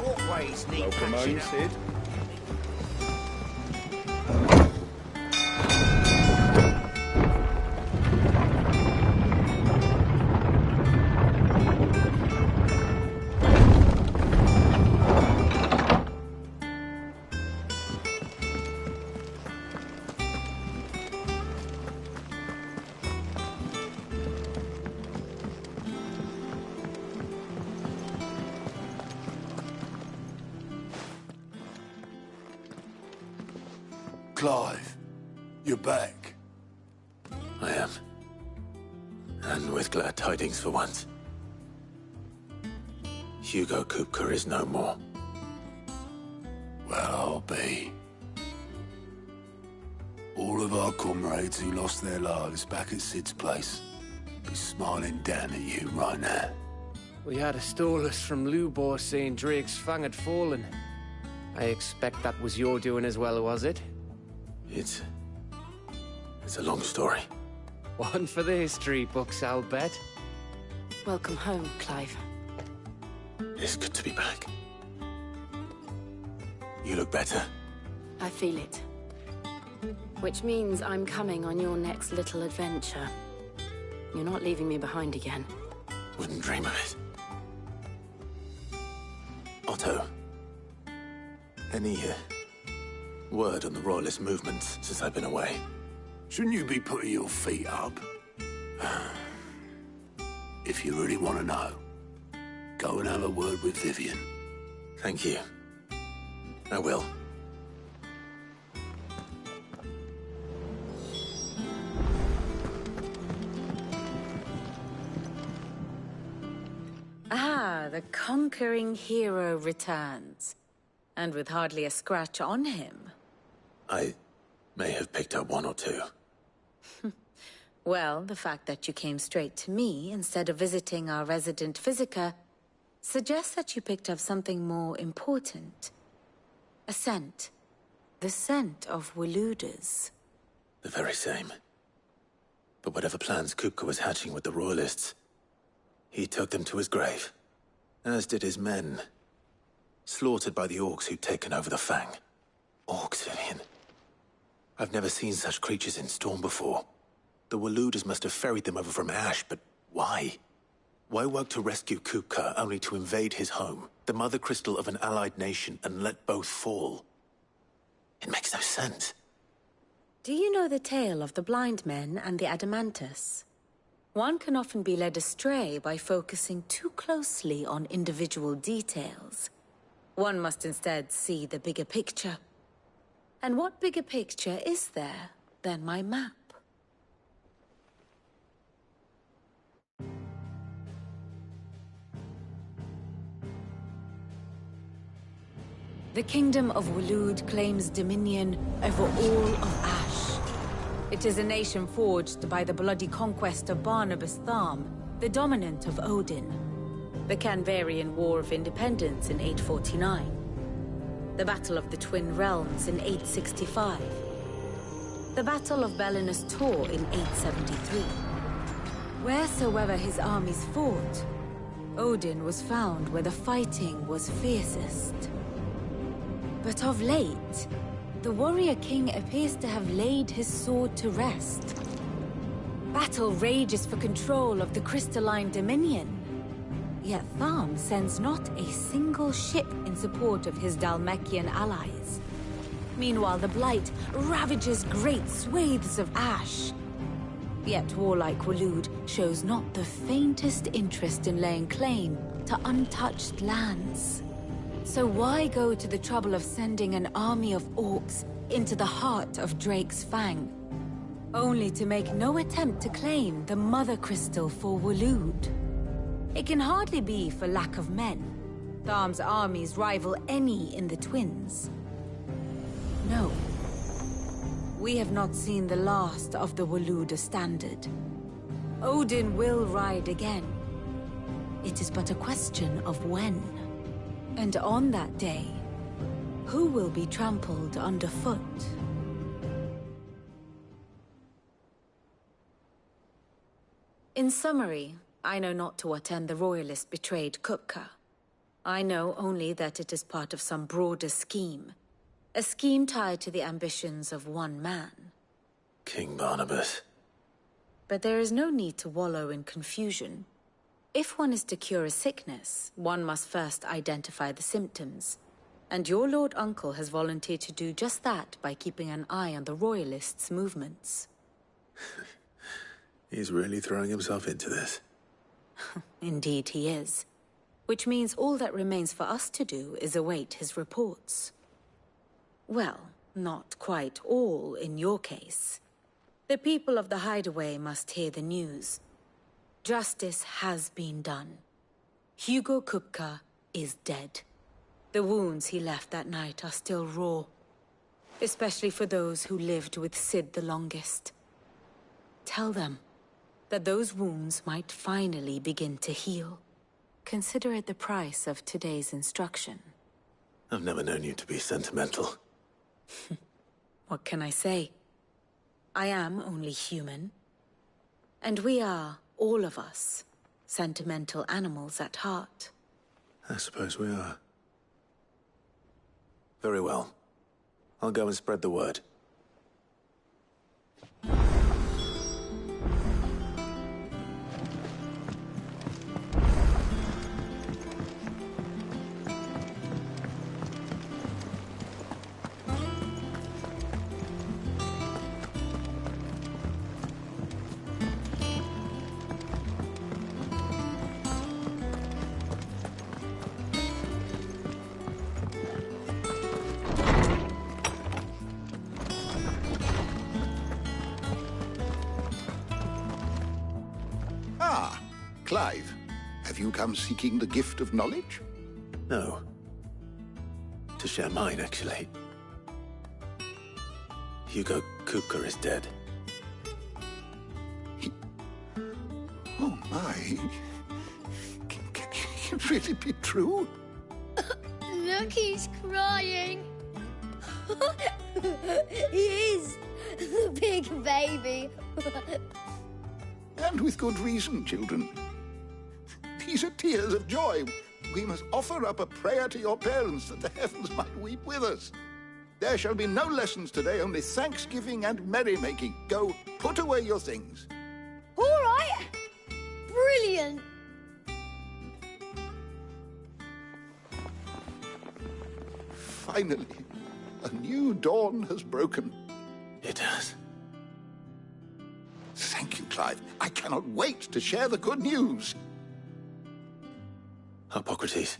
Walkways need Welcome patching home, up. Sid. Clive, you're back. I am. And with glad tidings for once. Hugo Kupka is no more. Well, I'll be. All of our comrades who lost their lives back at Sid's place be smiling down at you right now. We had a stolus from Lubor saying Drake's fang had fallen. I expect that was your doing as well, was it? It's a long story. One for the history books, I'll bet. Welcome home, Clive. It's good to be back. You look better. I feel it. Which means I'm coming on your next little adventure. You're not leaving me behind again. Wouldn't dream of it. Otto. Any word on the Royalist movements since I've been away? Shouldn't you be putting your feet up? If you really want to know, go and have a word with Vivian. Thank you. I will. Ah, the conquering hero returns. And with hardly a scratch on him. I may have picked up one or two. Well, the fact that you came straight to me instead of visiting our resident physiker suggests that you picked up something more important. A scent. The scent of Waludas. The very same. But whatever plans Kupka was hatching with the Royalists, he took them to his grave. As did his men. Slaughtered by the orcs who'd taken over the Fang. Orcs, Vivian. I've never seen such creatures in Storm before. The Waludas must have ferried them over from Ash, but why? Why work to rescue Kupka only to invade his home, the mother crystal of an allied nation, and let both fall? It makes no sense. Do you know the tale of the blind men and the Adamantus? One can often be led astray by focusing too closely on individual details. One must instead see the bigger picture. And what bigger picture is there than my map? The Kingdom of Waloed claims dominion over all of Ash. It is a nation forged by the bloody conquest of Barnabas Tharm, the dominant of Odin. The Canvarian War of Independence in 849. The Battle of the Twin Realms in 865. The Battle of Belinus Tor in 873. Wheresoever his armies fought, Odin was found where the fighting was fiercest. But of late, the warrior king appears to have laid his sword to rest. Battle rages for control of the crystalline dominion. Yet Tharm sends not a single ship in support of his Dhalmekian allies. Meanwhile, the Blight ravages great swathes of Ash. Yet warlike Waloed shows not the faintest interest in laying claim to untouched lands. So why go to the trouble of sending an army of orcs into the heart of Drake's Fang, only to make no attempt to claim the Mother Crystal for Waloed? It can hardly be for lack of men. Tharm's armies rival any in the Twins. No. We have not seen the last of the Waluda standard. Odin will ride again. It is but a question of when. And on that day, who will be trampled underfoot? In summary, I know not to what end the Royalist betrayed Kupka. I know only that it is part of some broader scheme. A scheme tied to the ambitions of one man. King Barnabas. But there is no need to wallow in confusion. If one is to cure a sickness, one must first identify the symptoms. And your Lord Uncle has volunteered to do just that by keeping an eye on the Royalists' movements. He's really throwing himself into this. Indeed he is. Which means all that remains for us to do is await his reports. Well, not quite all in your case. The people of the Hideaway must hear the news. Justice has been done. Hugo Kupka is dead. The wounds he left that night are still raw. Especially for those who lived with Sid the longest. Tell them that those wounds might finally begin to heal. Consider it the price of today's instruction. I've never known you to be sentimental. What can I say? I am only human. And we are, all of us, sentimental animals at heart. I suppose we are. Very well. I'll go and spread the word. Clive, have you come seeking the gift of knowledge? No. To share mine, actually. Hugo Kupka is dead. Oh, my. Can it really be true? Look, he's crying. He is. The big baby. And with good reason, children. These are tears of joy. We must offer up a prayer to your parents that the heavens might weep with us. There shall be no lessons today, only thanksgiving and merrymaking. Go, put away your things. All right. Brilliant. Finally, a new dawn has broken. It has. Thank you, Clive. I cannot wait to share the good news. Hippocrates.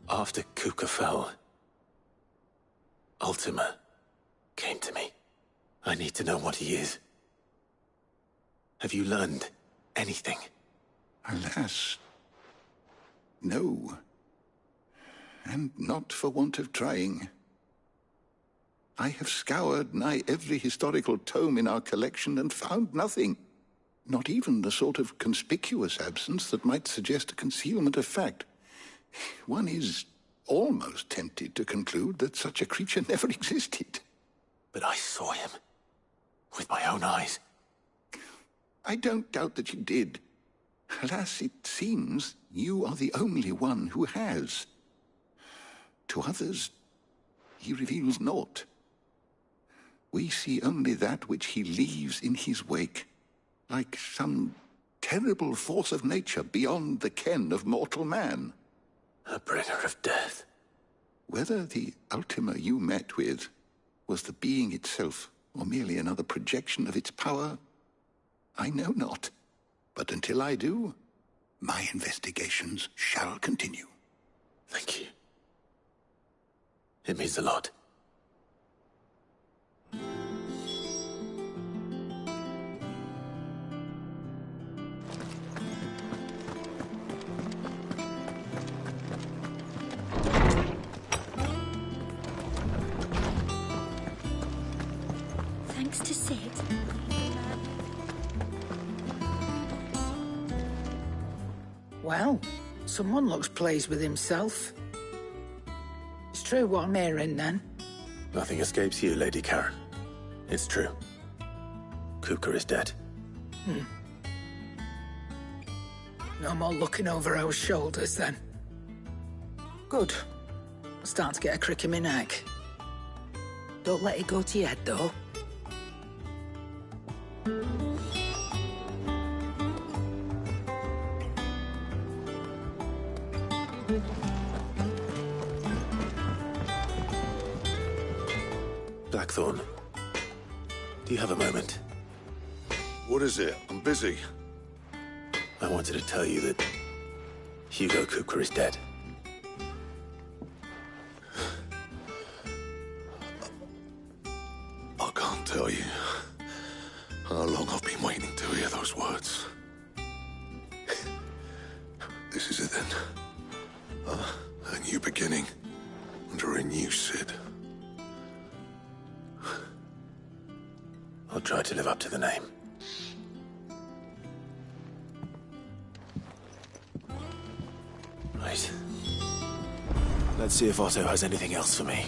After Kupka fell, Ultima came to me. I need to know what he is. Have you learned anything? Alas, no. And not for want of trying. I have scoured nigh every historical tome in our collection and found nothing. Not even the sort of conspicuous absence that might suggest a concealment of fact. One is almost tempted to conclude that such a creature never existed. But I saw him. With my own eyes. I don't doubt that you did. Alas, it seems you are the only one who has. To others, he reveals naught. We see only that which he leaves in his wake. Like some terrible force of nature beyond the ken of mortal man. A bringer of death. Whether the Ultima you met with was the being itself, or merely another projection of its power, I know not. But until I do, my investigations shall continue. Thank you. It means a lot. Thanks to Sid. Well, someone looks pleased with himself. It's true what I'm hearing, then. Nothing escapes you, Lady Karen. It's true. Kupka is dead. No more looking over our shoulders, then. Good. I'm starting to get a crick in my neck. Don't let it go to your head, though. Blackthorn, do you have a moment? What is it? I'm busy. I wanted to tell you that Hugo Kupka is dead. I can't tell you how long I've been waiting to hear those words. This is it then. A new beginning under a new Sid. I'll try to live up to the name. Right. Let's see if Otto has anything else for me.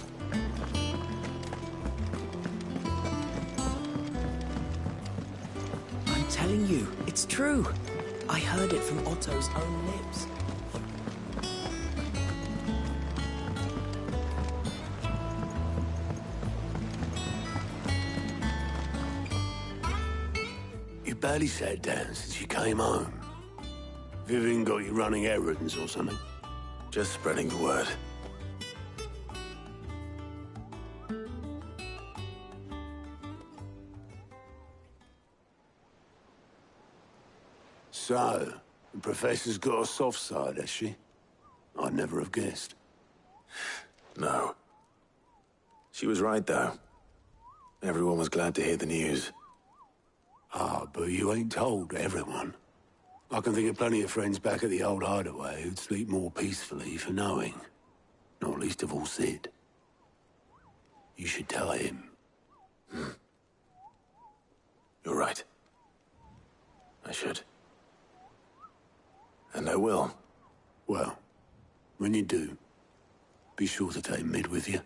I'm telling you, it's true. I heard it from Otto's own lips. You barely sat down since you came home. Vivian got you running errands or something? Just spreading the word. So, the Professor's got a soft side, has she? I'd never have guessed. No. She was right, though. Everyone was glad to hear the news. Ah, but you ain't told everyone. I can think of plenty of friends back at the old hideaway who'd sleep more peacefully for knowing. Not least of all Sid. You should tell him. You're right. I should. And I will. Well, when you do, be sure to take Mid with you.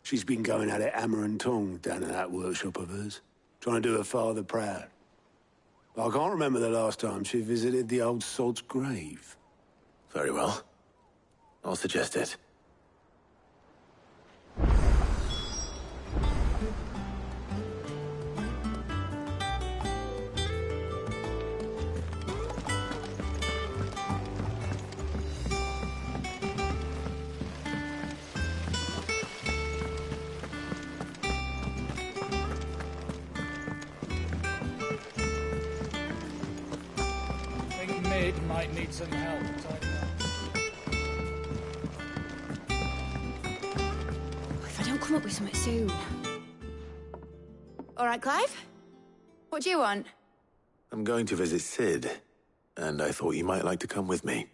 She's been going at it hammer and tongs down in that workshop of hers, trying to do her father proud. But I can't remember the last time she visited the old sod's grave. Very well. I'll suggest it. I think Mid might need some help. If I don't come up with something soon. All right, Clive? What do you want? I'm going to visit Sid, and I thought you might like to come with me.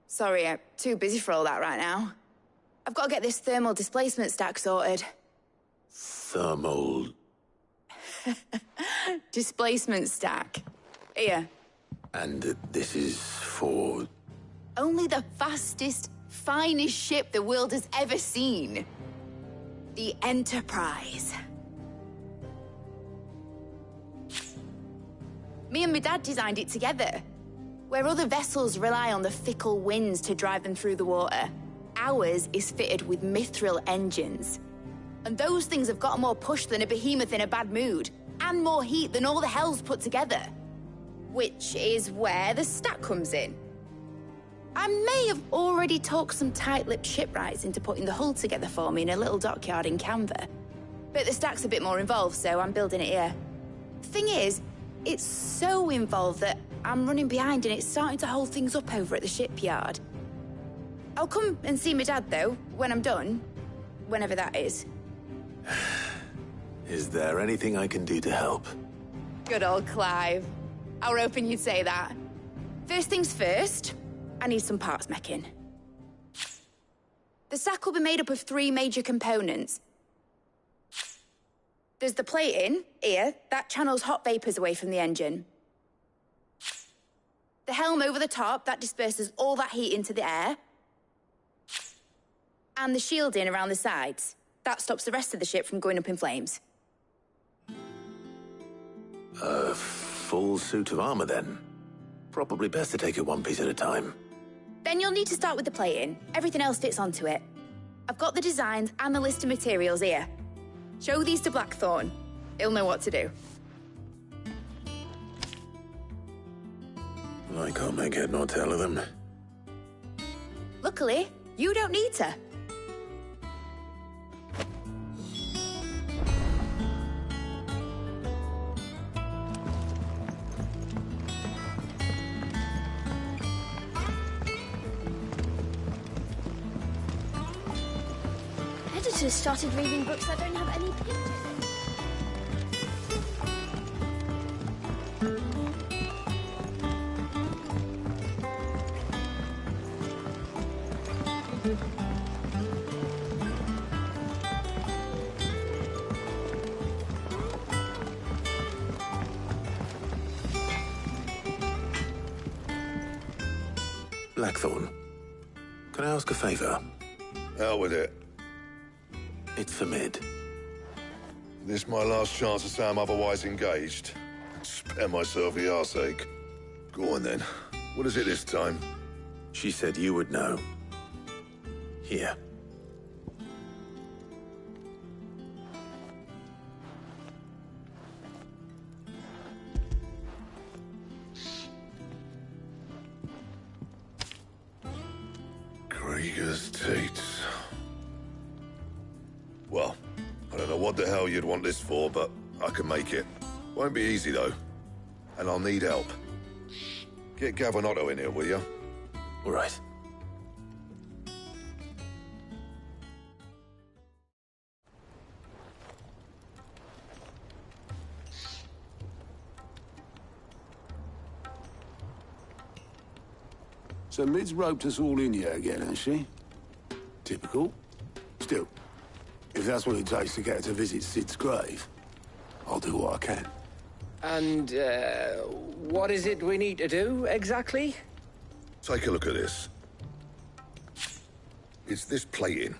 Sorry, I'm too busy for all that right now. I've got to get this thermal displacement stack sorted. Thermal... Displacement stack. Here. And this is for... Only the fastest, finest ship the world has ever seen. The Enterprise. Me and my dad designed it together. Where other vessels rely on the fickle winds to drive them through the water, ours is fitted with mithril engines. And those things have got more push than a behemoth in a bad mood, and more heat than all the hells put together. Which is where the stack comes in. I may have already talked some tight-lipped shipwrights into putting the hull together for me in a little dockyard in Canva. But the stack's a bit more involved, so I'm building it here. Thing is, it's so involved that I'm running behind and it's starting to hold things up over at the shipyard. I'll come and see my dad, though, when I'm done. Whenever that is. Is there anything I can do to help? Good old Clive. I were hoping you'd say that. First things first, I need some parts meching. The stack will be made up of 3 major components. There's the plating, here, that channels hot vapors away from the engine. The helm over the top, that disperses all that heat into the air. And the shielding around the sides. That stops the rest of the ship from going up in flames. full suit of armor then. Probably best to take it one piece at a time. Then you'll need to start with the plating. Everything else fits onto it. I've got the designs and the list of materials here. Show these to Blackthorn. He'll know what to do. I can't make head nor tail of them. Luckily, you don't need to. Editors started reading books that don't have any pictures in. Blackthorn, can I ask a favor? Hell with it. It's for Mid. This my last chance to say I'm otherwise engaged. Spare myself the arseache. Go on then. What is it this time? She said you would know. Here. Krieger's Tates. Well, I don't know what the hell you'd want this for, but I can make it. Won't be easy, though. And I'll need help. Get Gavin in here, will you? All right. So Mid's roped us all in here again, has she? Typical. Still, if that's what it takes to get her to visit Sid's grave, I'll do what I can. And, what is it we need to do, exactly? Take a look at this. It's this plating.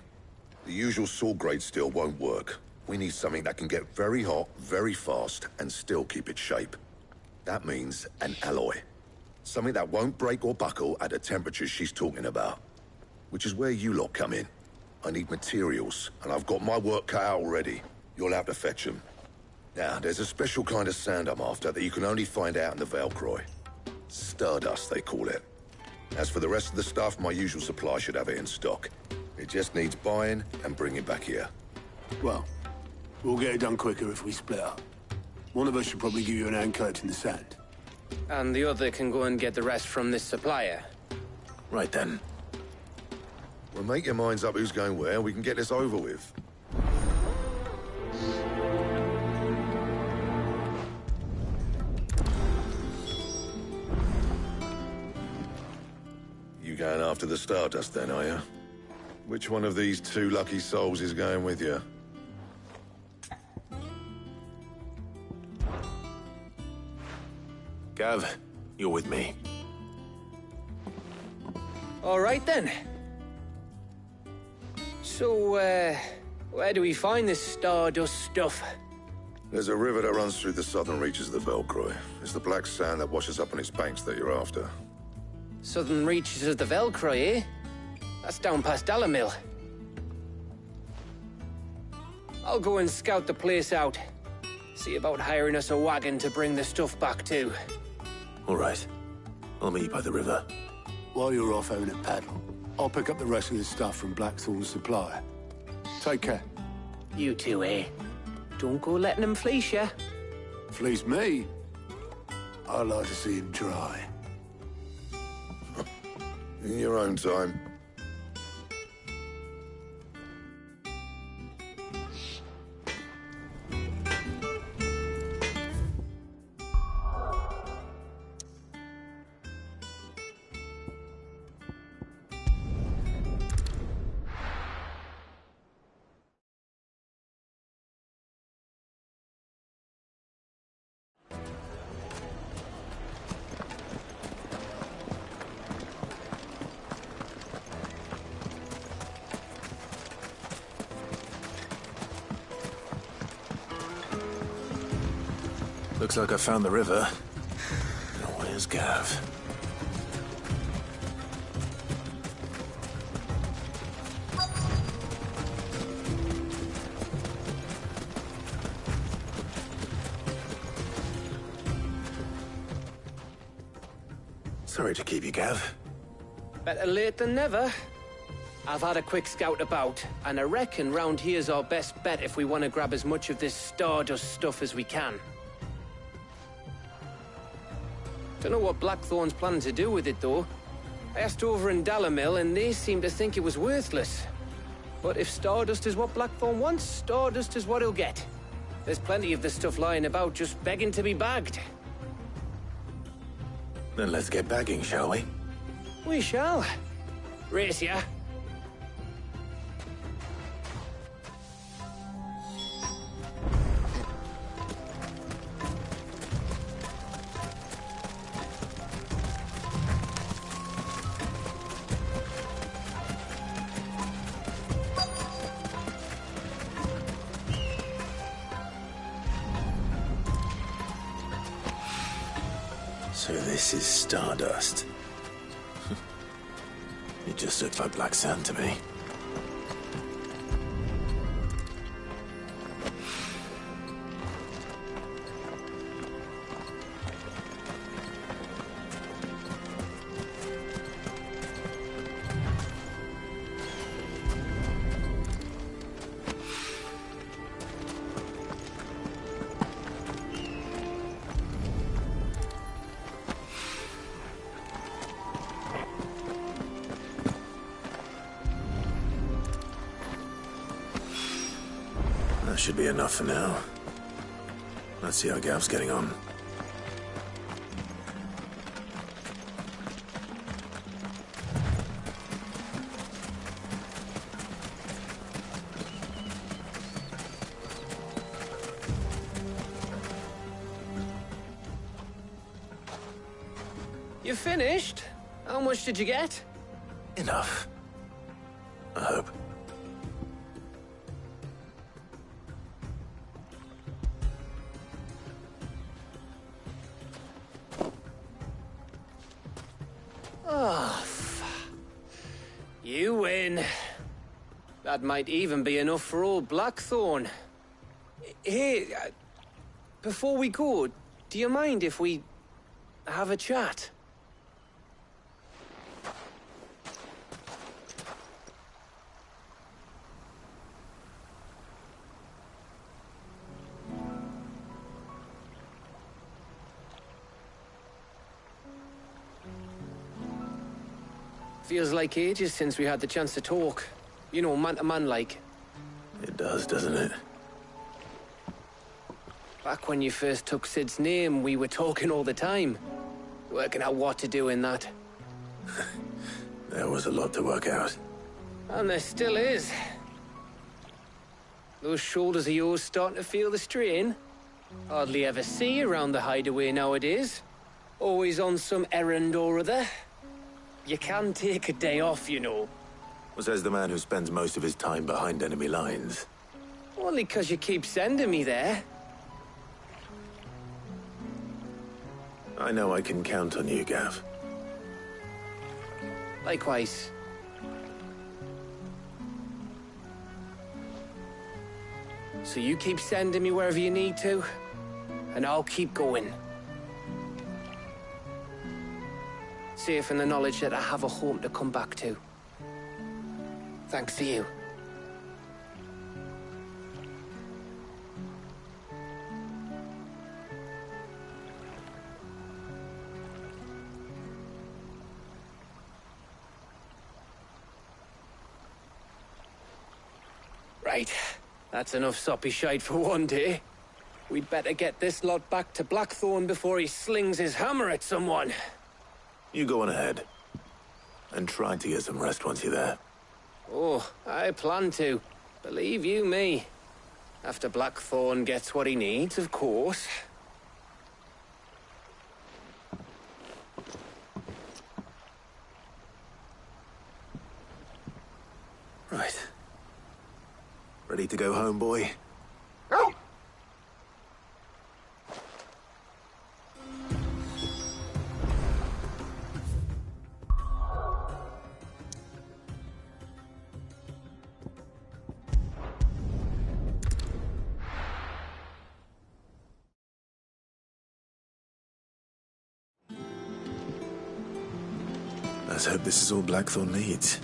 The usual sword grade steel won't work. We need something that can get very hot, very fast, and still keep its shape. That means an alloy. Something that won't break or buckle at the temperatures she's talking about. Which is where you lot come in. I need materials, and I've got my work cut out already. You'll have to fetch them. Now, there's a special kind of sand I'm after that you can only find out in the Velcroy. Stardust, they call it. As for the rest of the stuff, my usual supply should have it in stock. It just needs buying and bringing back here. Well, we'll get it done quicker if we split up. One of us should probably give you an hand coat in the sand. And the other can go and get the rest from this supplier. Right then. Well, make your minds up who's going where, we can get this over with. You going after the Stardust then, are you? Which one of these two lucky souls is going with you? Gav, you're with me. All right, then. So, where do we find this Stardust stuff? There's a river that runs through the southern reaches of the Velcroy. It's the black sand that washes up on its banks that you're after. Southern reaches of the Velcroy, eh? That's down past Dalamil. I'll go and scout the place out. See about hiring us a wagon to bring the stuff back to. All right. I'll meet you by the river. While you're off having a paddle, I'll pick up the rest of the stuff from Blackthorn's supplier. Take care. You two, eh? Don't go letting him fleece ya. Fleece me? I'd like to see him try. In your own time. Looks like I found the river. was Gav. Sorry to keep you, Gav. Better late than never. I've had a quick scout about, and I reckon round here's our best bet if we want to grab as much of this Stardust stuff as we can. Don't know what Blackthorn's planning to do with it, though. I asked over in Dalamil, and they seem to think it was worthless. But if Stardust is what Blackthorn wants, Stardust is what he'll get. There's plenty of this stuff lying about, just begging to be bagged. Then let's get bagging, shall we? We shall. Race ya. So this is Stardust. It just looked like black sand to me. That should be enough for now. Let's see how Gav's getting on. You finished? How much did you get? Enough. I hope. You win. That might even be enough for old Blackthorn. Hey, before we go, do you mind if we have a chat? Feels like ages since we had the chance to talk. You know, man to man like. It does, doesn't it? Back when you first took Sid's name, we were talking all the time. Working out what to do in that. There was a lot to work out. And there still is. Those shoulders of yours starting to feel the strain. Hardly ever see you around the hideaway nowadays. Always on some errand or other. You can take a day off, you know. Says the man who spends most of his time behind enemy lines. Only 'cause you keep sending me there. I know I can count on you, Gav. Likewise. So you keep sending me wherever you need to, and I'll keep going. Safe in the knowledge that I have a home to come back to. Thanks to you. Right. That's enough soppy shite for one day. We'd better get this lot back to Blackthorn before he slings his hammer at someone. You go on ahead. And try to get some rest once you're there. Oh, I plan to. Believe you me. After Blackthorn gets what he needs, of course. Right. Ready to go home, boy? Let's hope this is all Blackthorn needs.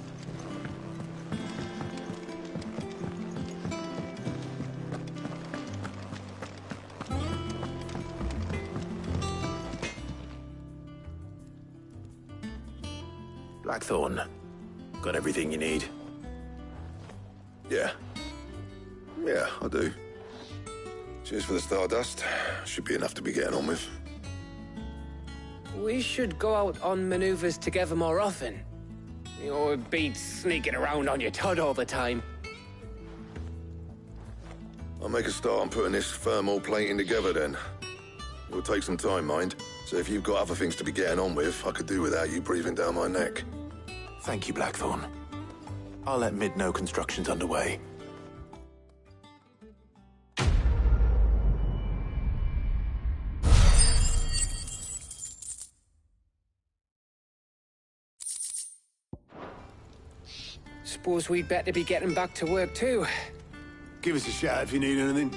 Blackthorn, got everything you need? Yeah. Yeah, I do. Cheers for the stardust. Should be enough to be getting on with. We should go out on maneuvers together more often. You know, it beats sneaking around on your Todd all the time. I'll make a start on putting this thermal plating together then. It'll take some time, mind. So if you've got other things to be getting on with, I could do without you breathing down my neck. Thank you, Blackthorn. I'll let Mid know construction's underway. Suppose we'd better be getting back to work too. Give us a shout if you need anything.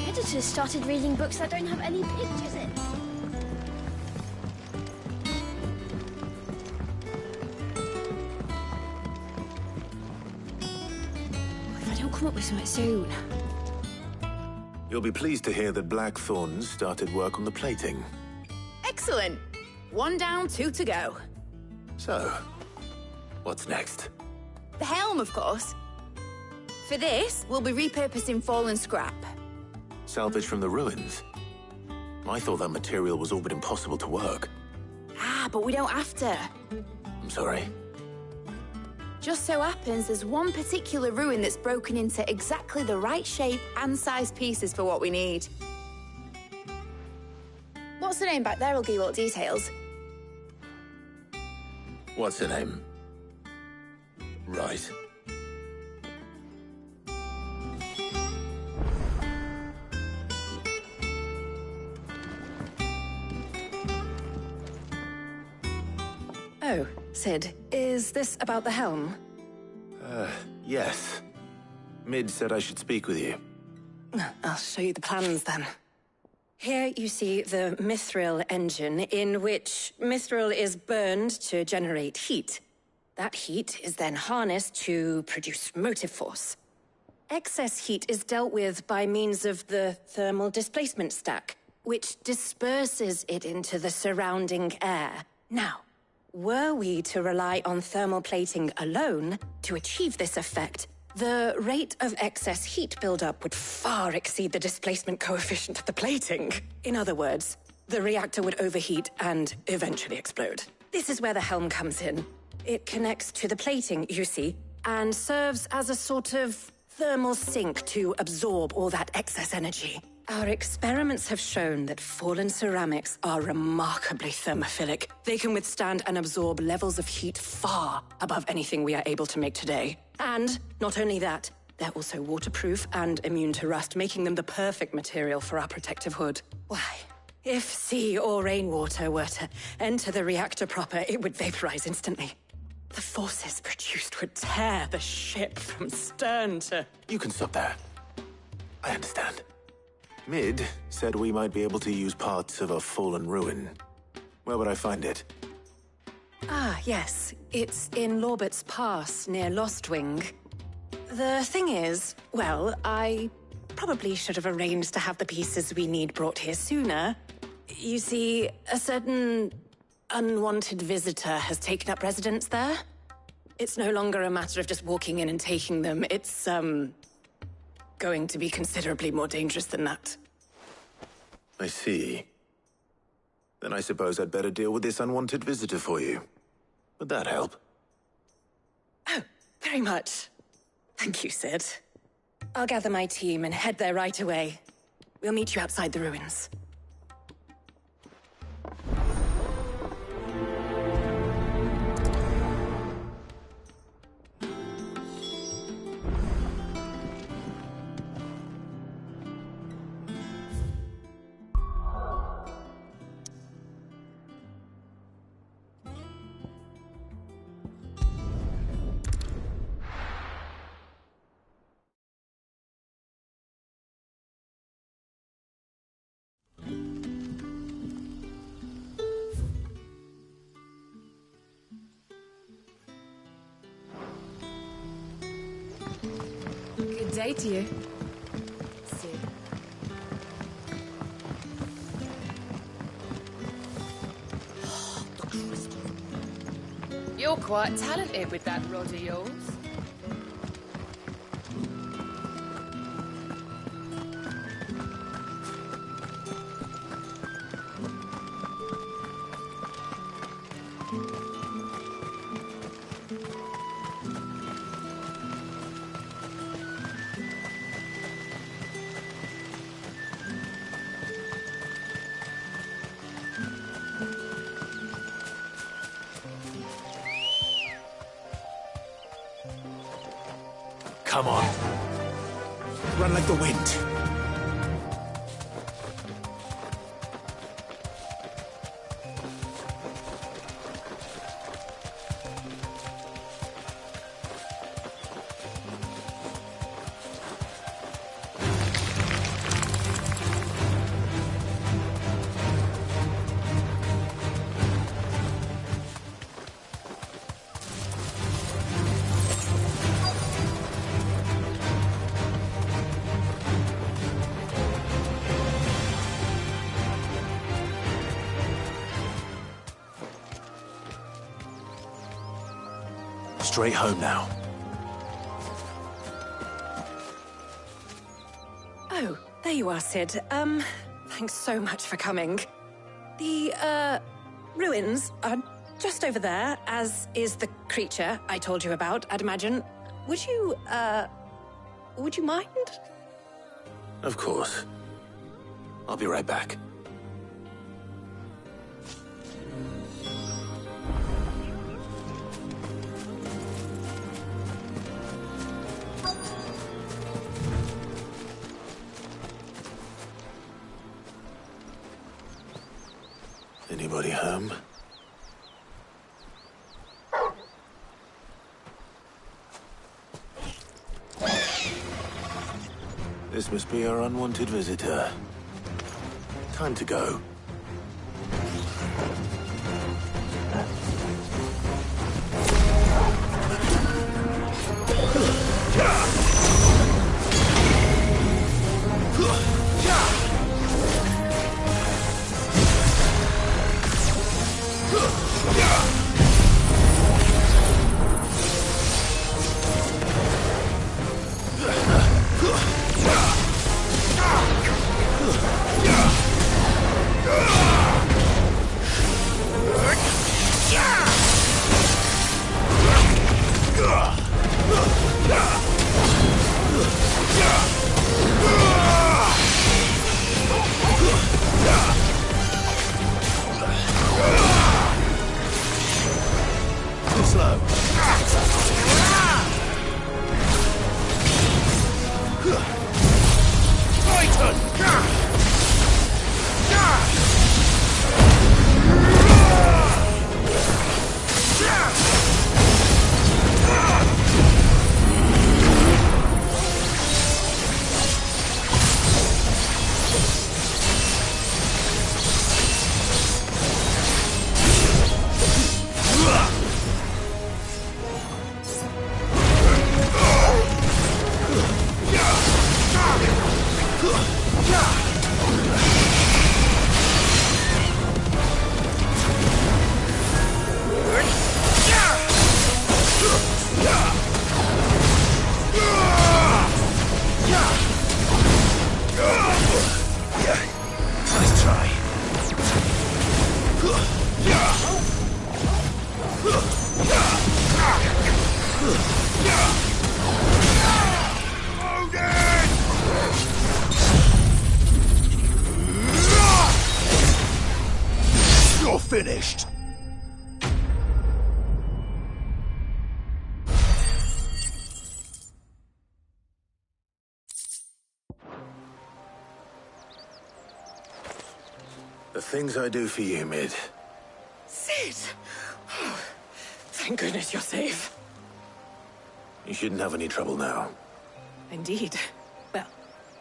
Editors started reading books that don't have any pictures in. If I don't come up with something soon. You'll be pleased to hear that Blackthorn's started work on the plating. Excellent. 1 down, 2 to go. So, what's next? The helm, of course. For this, we'll be repurposing fallen scrap. Salvage from the ruins? I thought that material was all but impossible to work. Ah, but we don't have to. I'm sorry. Just so happens there's one particular ruin that's broken into exactly the right shape and size pieces for what we need. What's the name back there? I'll give you all the details. What's her name? Right. Oh, Sid, is this about the helm? Yes. Mid said I should speak with you. I'll show you the plans then. Here you see the mithril engine, in which mithril is burned to generate heat. That heat is then harnessed to produce motive force. Excess heat is dealt with by means of the thermal displacement stack, which disperses it into the surrounding air. Now, were we to rely on thermal plating alone to achieve this effect, the rate of excess heat buildup would far exceed the displacement coefficient of the plating. In other words, the reactor would overheat and eventually explode. This is where the helm comes in. It connects to the plating, you see, and serves as a sort of thermal sink to absorb all that excess energy. Our experiments have shown that fallen ceramics are remarkably thermophilic. They can withstand and absorb levels of heat far above anything we are able to make today. And not only that, they're also waterproof and immune to rust, making them the perfect material for our protective hood. Why, if sea or rainwater were to enter the reactor proper, it would vaporize instantly. The forces produced would tear the ship from stern to... You can stop there. I understand. Mid said we might be able to use parts of a fallen ruin. Where would I find it? Ah, yes. It's in Lorbert's Pass, near Lostwing. The thing is, well, I probably should have arranged to have the pieces we need brought here sooner. You see, a certain unwanted visitor has taken up residence there. It's no longer a matter of just walking in and taking them. It's, going to be considerably more dangerous than that. I see. Then I suppose I'd better deal with this unwanted visitor for you. Would that help? Oh, very much. Thank you, Sid. I'll gather my team and head there right away. We'll meet you outside the ruins. day to you. Sid. The crystal. You're quite talented with that rod of yours. Come on. Run like the wind. Straight home now. Oh, there you are, Sid. Thanks so much for coming. The, ruins are just over there, as is the creature I told you about, I'd imagine. Would you mind? Of course. I'll be right back. Anybody home? This must be our unwanted visitor. Time to go. You're finished! The things I do for you, Mid. Sid! Oh, thank goodness you're safe. You shouldn't have any trouble now. Indeed. Well,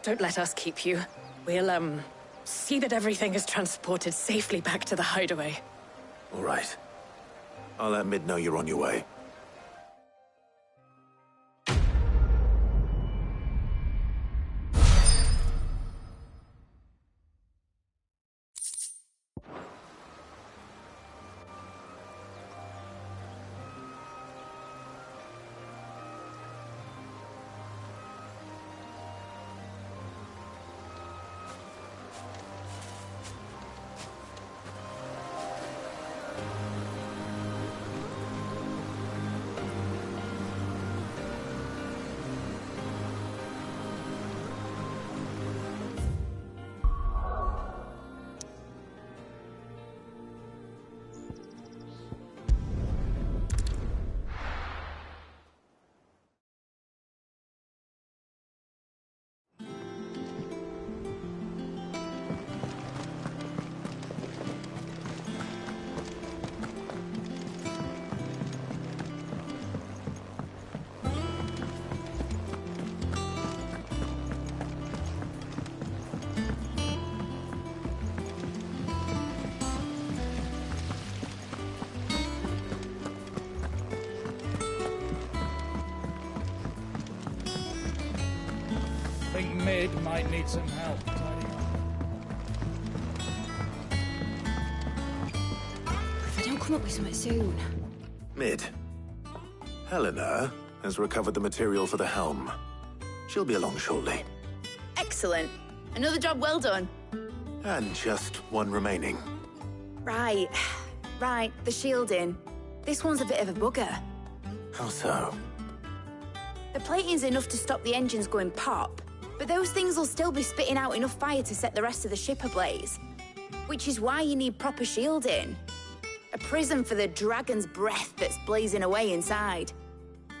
don't let us keep you. We'll, see that everything is transported safely back to the hideaway. All right. I'll let Mid know you're on your way. Mid might need some help tidying up. If I don't come up with something soon. Mid. Helena has recovered the material for the helm. She'll be along shortly. Excellent. Another job well done. And just one remaining. Right. Right, the shielding. This one's a bit of a bugger. How so? The plating's enough to stop the engines going pop, but those things will still be spitting out enough fire to set the rest of the ship ablaze. Which is why you need proper shielding. A prison for the dragon's breath that's blazing away inside.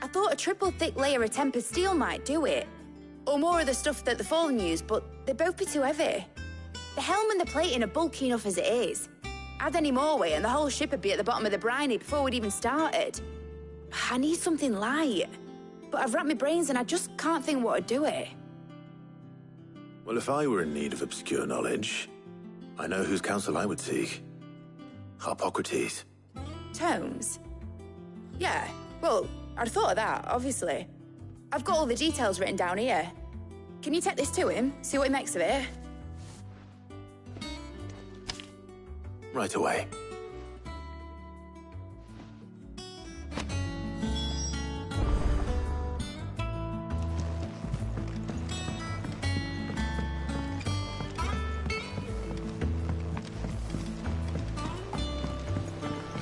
I thought a triple thick layer of tempered steel might do it. Or more of the stuff that the Fallen use, but they'd both be too heavy. The helm and the plating are bulky enough as it is. Add any more weight and the whole ship would be at the bottom of the briny before we'd even started. I need something light. But I've racked my brains and I just can't think what would do it. Well, if I were in need of obscure knowledge, I know whose counsel I would seek. Harpocrates. Tomes? Yeah, well, I'd thought of that, obviously. I've got all the details written down here. Can you take this to him, see what he makes of it? Right away.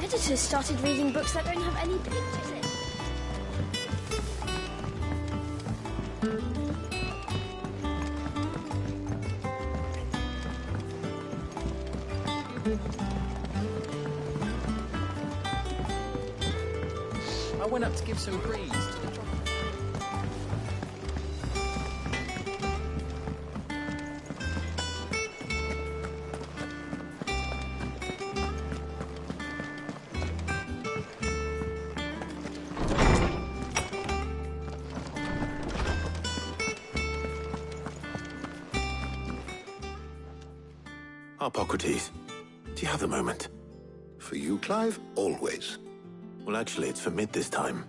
Editors started reading books that don't have any pictures in. I went up to give some grease to the truck. Harpocrates, do you have a moment? For you, Clive, always. Well, actually, it's for Mid this time.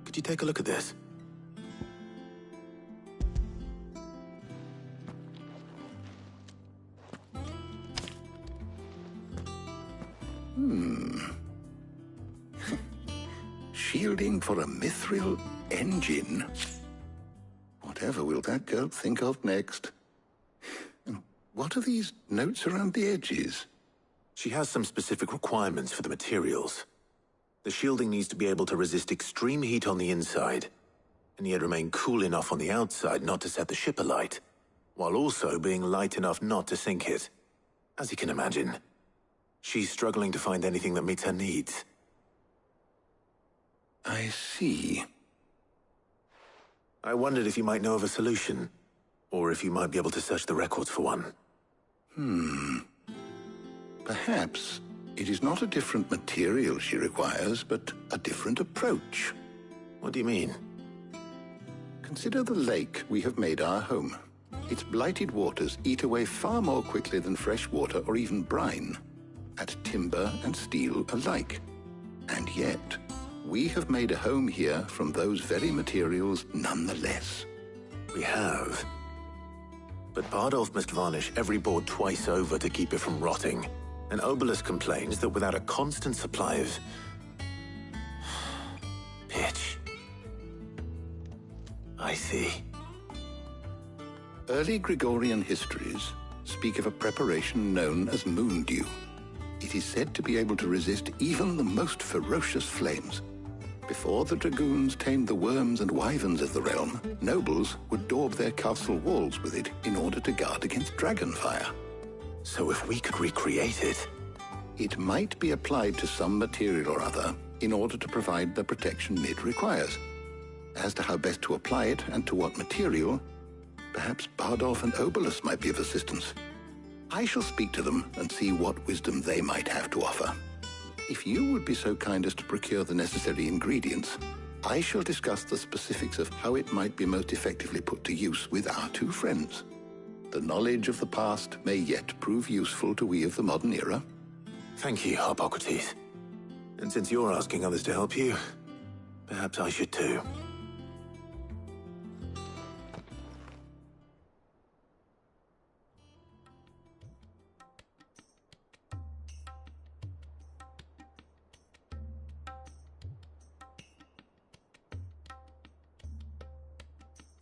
Could you take a look at this? Shielding for a mithril engine. Whatever will that girl think of next? And what are these notes around the edges? She has some specific requirements for the materials. The shielding needs to be able to resist extreme heat on the inside, and yet remain cool enough on the outside not to set the ship alight, while also being light enough not to sink it. As you can imagine, she's struggling to find anything that meets her needs. I see. I wondered if you might know of a solution, or if you might be able to search the records for one. Perhaps it is not a different material she requires, but a different approach. What do you mean? Consider the lake we have made our home. Its blighted waters eat away far more quickly than fresh water or even brine, at timber and steel alike. And yet, we have made a home here from those very materials nonetheless. We have. But Bardolph must varnish every board twice over to keep it from rotting. And Obelisk complains that without a constant supply of pitch. I see. Early Gregorian histories speak of a preparation known as moon dew. It is said to be able to resist even the most ferocious flames. Before the dragoons tamed the worms and wyverns of the realm, nobles would daub their castle walls with it in order to guard against dragonfire. So if we could recreate it... It might be applied to some material or other in order to provide the protection Mid requires. As to how best to apply it and to what material, perhaps Bardolph and Obelisk might be of assistance. I shall speak to them and see what wisdom they might have to offer. If you would be so kind as to procure the necessary ingredients, I shall discuss the specifics of how it might be most effectively put to use with our two friends. The knowledge of the past may yet prove useful to we of the modern era. Thank you, Harpocrates. And since you're asking others to help you, perhaps I should too.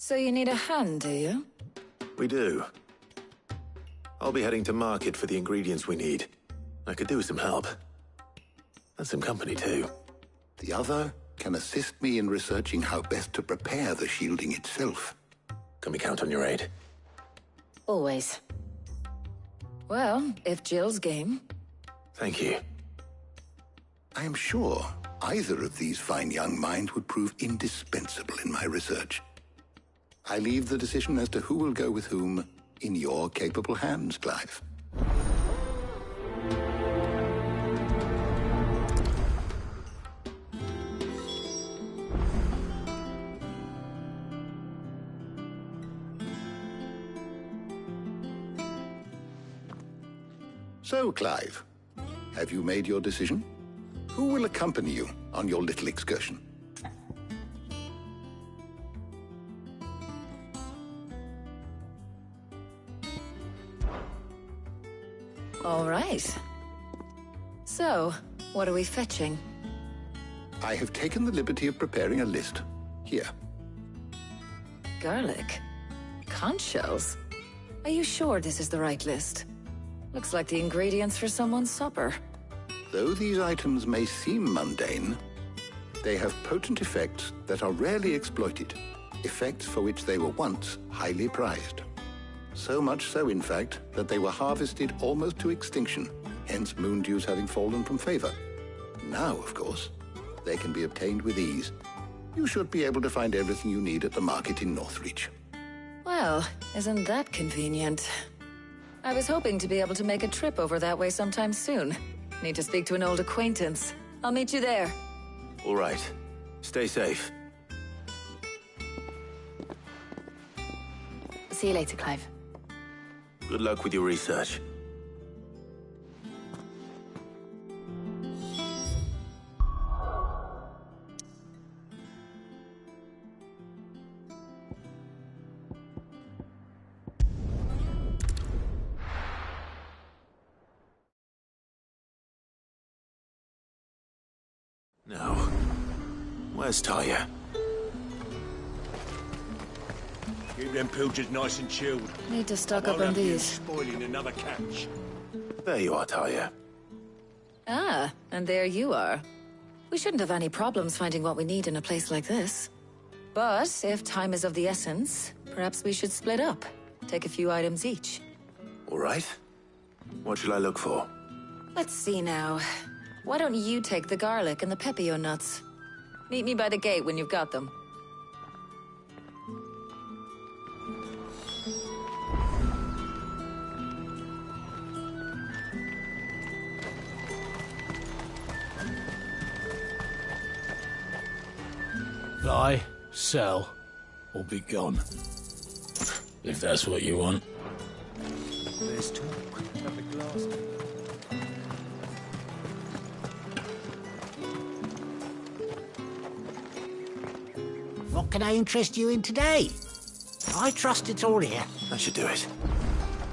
So you need a hand, do you? We do. I'll be heading to market for the ingredients we need. I could do with some help. And some company, too. The other can assist me in researching how best to prepare the shielding itself. Can we count on your aid? Always. Well, if Jill's game. Thank you. I am sure either of these fine young minds would prove indispensable in my research. I leave the decision as to who will go with whom in your capable hands, Clive. So, Clive, have you made your decision? Who will accompany you on your little excursion? All right. So, what are we fetching? I have taken the liberty of preparing a list. Here. Garlic? Conch shells? Are you sure this is the right list? Looks like the ingredients for someone's supper. Though these items may seem mundane, they have potent effects that are rarely exploited, effects for which they were once highly prized. So much so, in fact, that they were harvested almost to extinction, hence moon dews having fallen from favor. Now, of course, they can be obtained with ease. You should be able to find everything you need at the market in Northreach. Well, isn't that convenient? I was hoping to be able to make a trip over that way sometime soon. Need to speak to an old acquaintance. I'll meet you there. All right. Stay safe. See you later, Clive. Good luck with your research. Now, where's Talia? Keep them pilchers nice and chilled. Need to stock I up won't on have you these. spoiling another catch. There you are, Talia. Ah, and there you are. We shouldn't have any problems finding what we need in a place like this. But if time is of the essence, perhaps we should split up. Take a few items each. All right. What shall I look for? Let's see now. Why don't you take the garlic and the pepio nuts? Meet me by the gate when you've got them. Buy, sell, or be gone. If that's what you want. There's talk. Have a glass. What can I interest you in today? I trust it's all here. That should do it.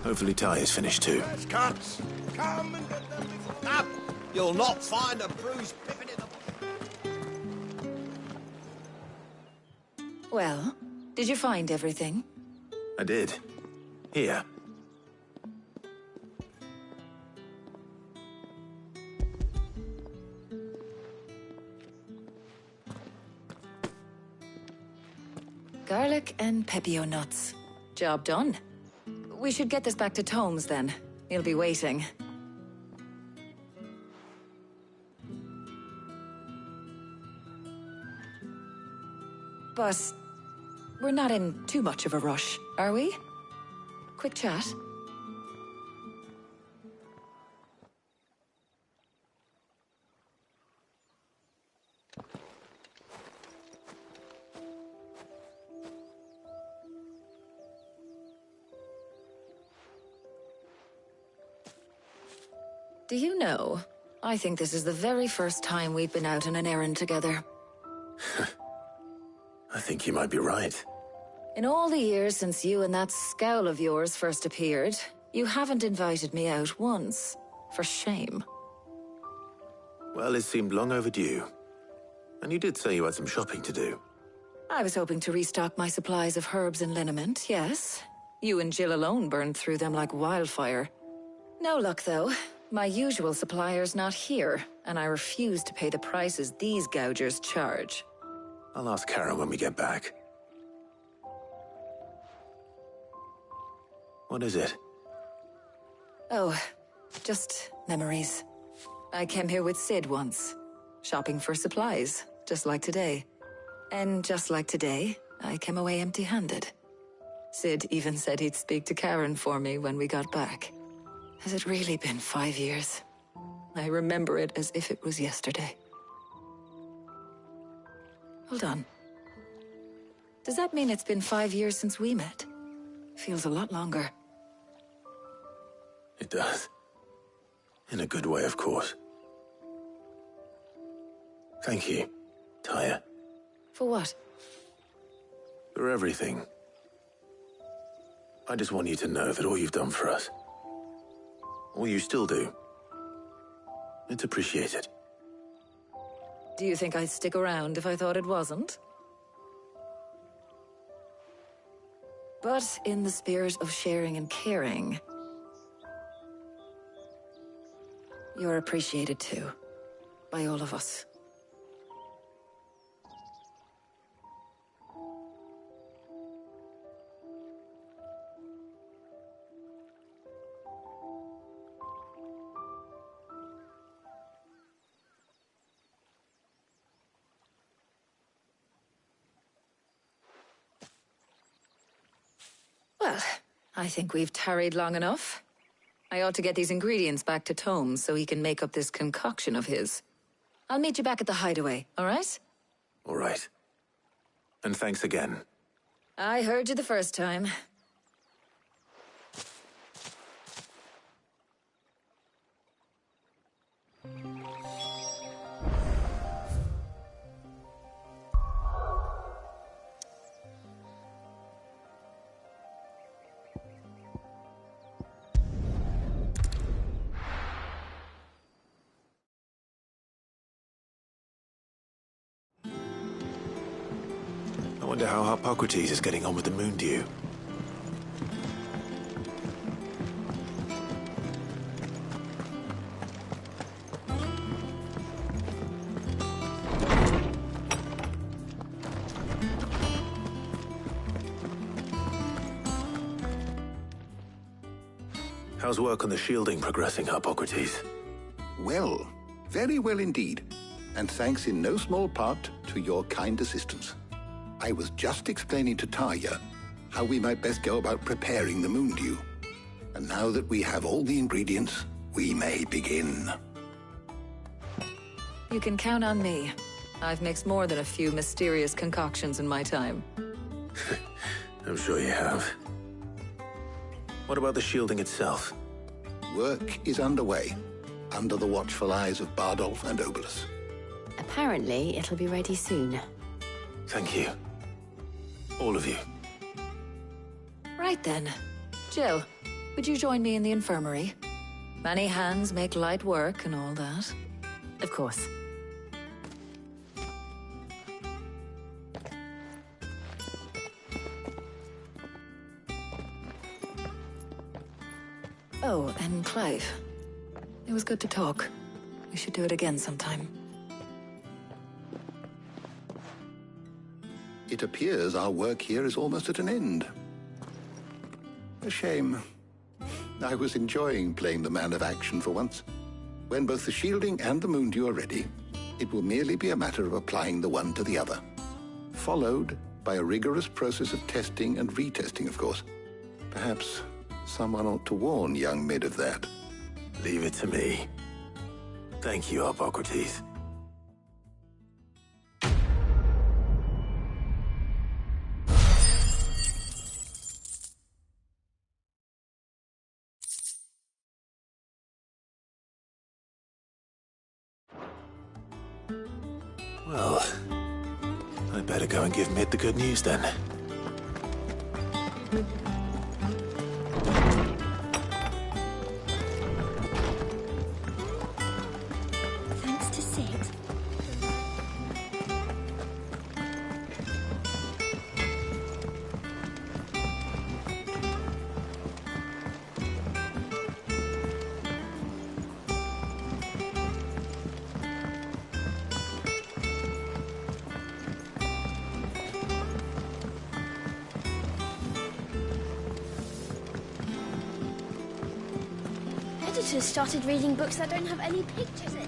Hopefully Talia's finished too. Cunts, come and get them before... Up! You'll not find a bruised pippin in the... Well, did you find everything? I did. Here. Garlic and pepio nuts. Job done. We should get this back to Tomes then. He'll be waiting. But we're not in too much of a rush, are we? Quick chat. Do you know, I think this is the very first time we've been out on an errand together. I think you might be right. In all the years since you and that scowl of yours first appeared, you haven't invited me out once. For shame. Well, it seemed long overdue. And you did say you had some shopping to do. I was hoping to restock my supplies of herbs and liniment, yes. You and Jill alone burned through them like wildfire. No luck, though. My usual supplier's not here, and I refuse to pay the prices these gougers charge. I'll ask Karen when we get back. What is it? Oh, just memories. I came here with Sid once, shopping for supplies, just like today. And just like today, I came away empty-handed. Sid even said he'd speak to Karen for me when we got back. Has it really been 5 years? I remember it as if it was yesterday. Hold on. Does that mean it's been 5 years since we met? Feels a lot longer. It does. In a good way, of course. Thank you, Tyre. For what? For everything. I just want you to know that all you've done for us, all you still do, it's appreciated. Do you think I'd stick around if I thought it wasn't? But in the spirit of sharing and caring, you're appreciated too, by all of us. Well, I think we've tarried long enough. I ought to get these ingredients back to Tomes so he can make up this concoction of his. I'll meet you back at the hideaway, all right? All right. And thanks again. I heard you the first time. I wonder how Hippocrates is getting on with the moon dew. How's work on the shielding progressing, Hippocrates? Well, very well indeed. And thanks in no small part to your kind assistance. I was just explaining to Tarja how we might best go about preparing the moon dew. And now that we have all the ingredients, we may begin. You can count on me. I've mixed more than a few mysterious concoctions in my time. I'm sure you have. What about the shielding itself? Work is underway, under the watchful eyes of Bardolph and Obolus. Apparently, it'll be ready soon. Thank you. All of you. Right then. Jill, would you join me in the infirmary? Many hands make light work and all that. Of course. Oh, and Clive. It was good to talk. We should do it again sometime. It appears our work here is almost at an end. A shame. I was enjoying playing the man of action for once. When both the shielding and the moon dew are ready, it will merely be a matter of applying the one to the other. Followed by a rigorous process of testing and retesting, of course. Perhaps someone ought to warn young Mid of that. Leave it to me. Thank you, Hippocrates. Well, I'd better go and give Mid the good news then. Thanks to Sid. editors started reading books that don't have any pictures in.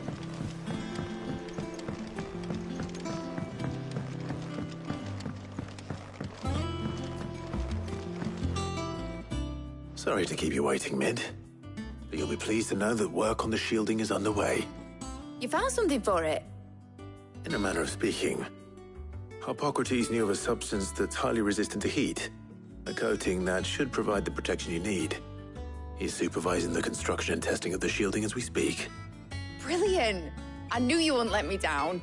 Sorry to keep you waiting, Mid. But you'll be pleased to know that work on the shielding is underway. You found something for it? In a manner of speaking, Hippocrates knew of a substance that's highly resistant to heat. A coating that should provide the protection you need. He's supervising the construction and testing of the shielding as we speak. Brilliant! I knew you wouldn't let me down.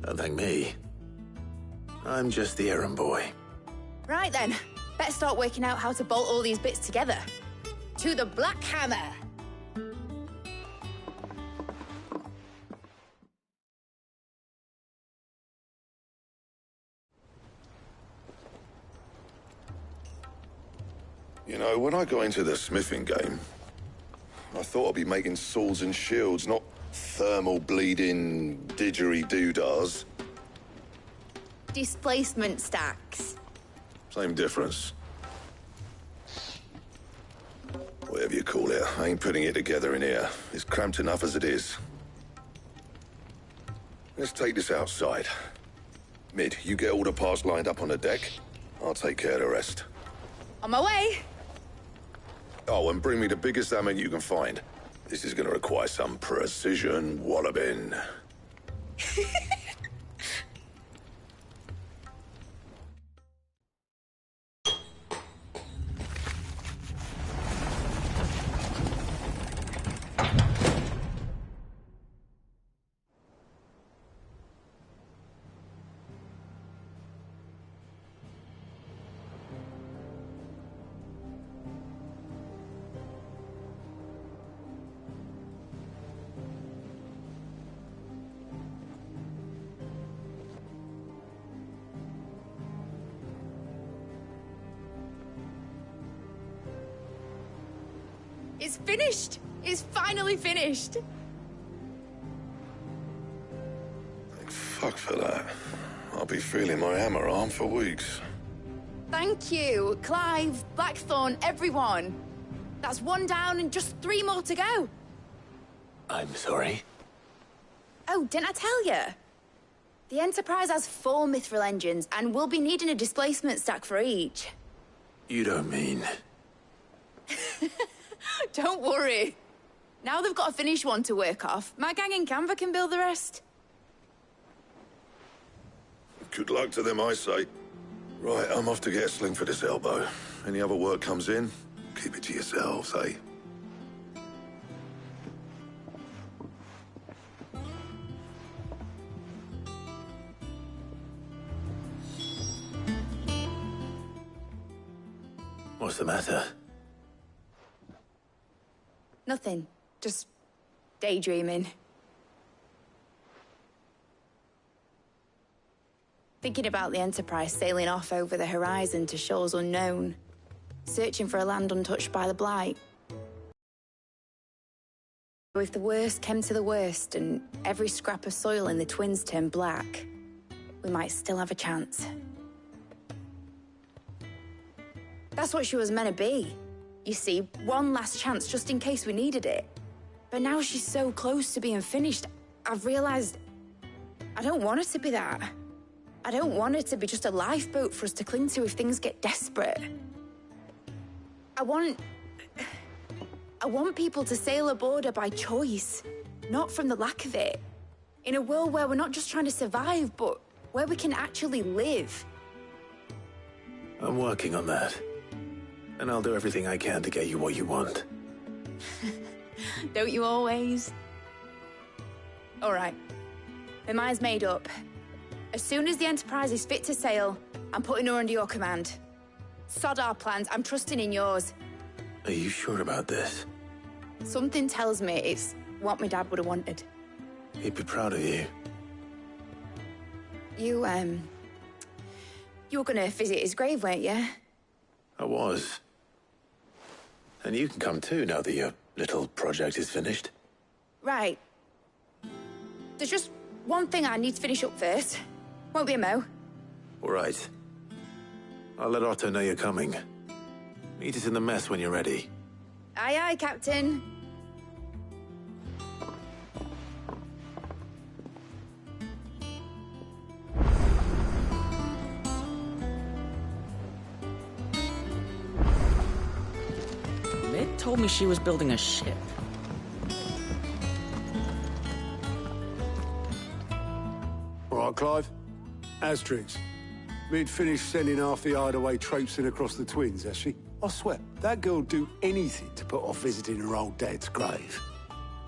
Don't thank me. I'm just the errand boy. Right then, better start working out how to bolt all these bits together. To the Black Hammer! You know, when I got into the smithing game, I thought I'd be making swords and shields, not thermal bleeding didgeridoo-dahs. Displacement stacks. Same difference. Whatever you call it, I ain't putting it together in here. It's cramped enough as it is. Let's take this outside. Mid, you get all the parts lined up on the deck. I'll take care of the rest. On my way! Oh, and bring me the biggest hammer you can find. This is gonna require some precision walloping. It's finished! It's finally finished! Thank fuck for that. I'll be feeling my hammer arm for weeks. Thank you, Clive, Blackthorn, everyone. That's one down and just 3 more to go. I'm sorry. Oh, didn't I tell you? The Enterprise has 4 mithril engines, and we'll be needing a displacement stack for each. You don't mean... Don't worry. Now they've got a finished one to work off, my gang in Canva can build the rest. Good luck to them, I say. Right, I'm off to get a sling for this elbow. Any other work comes in, keep it to yourselves, eh? What's the matter? Nothing. Just daydreaming. Thinking about the Enterprise sailing off over the horizon to shores unknown, searching for a land untouched by the Blight. If the worst came to the worst and every scrap of soil in the Twins turned black, we might still have a chance. That's what she was meant to be. You see, one last chance just in case we needed it. But now she's so close to being finished, I've realized I don't want it to be that. I don't want it to be just a lifeboat for us to cling to if things get desperate. I want people to sail aboard her by choice, not from the lack of it. In a world where we're not just trying to survive, but where we can actually live. I'm working on that. And I'll do everything I can to get you what you want. Don't you always? All right. My mind's made up. As soon as the Enterprise is fit to sail, I'm putting her under your command. Sod our plans, I'm trusting in yours. Are you sure about this? Something tells me it's what my dad would have wanted. He'd be proud of you. You were gonna visit his grave, weren't you? I was. And you can come too now that your little project is finished. Right. There's just one thing I need to finish up first. Won't be a mo. All right. I'll let Otto know you're coming. Meet us in the mess when you're ready. Aye, aye, Captain. told me she was building a ship. All right, Clive. Asterix. We'd finished sending half the hideaway traipsing across the twins, has she? I swear, that girl'd do anything to put off visiting her old dad's grave.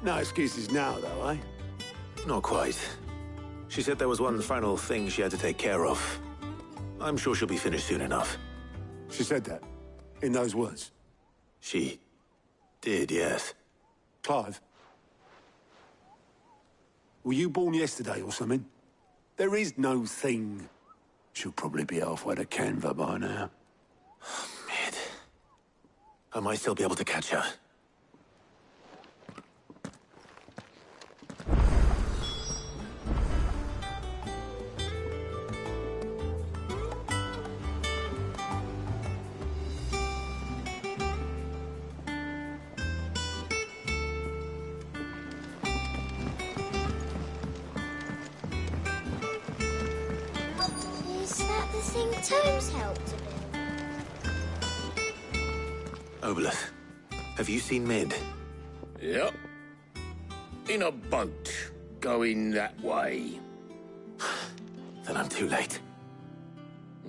No excuses now, though, eh? Not quite. She said there was one final thing she had to take care of. I'm sure she'll be finished soon enough. She said that? In those words? She did, yes. Clive? Were you born yesterday or something? There is no thing. She'll probably be halfway to Canva by now. Mid. I might still be able to catch her. Is that the thing Tomes helped to build? Obeleth, have you seen Mid? Yep. In a boat, going that way. Then I'm too late.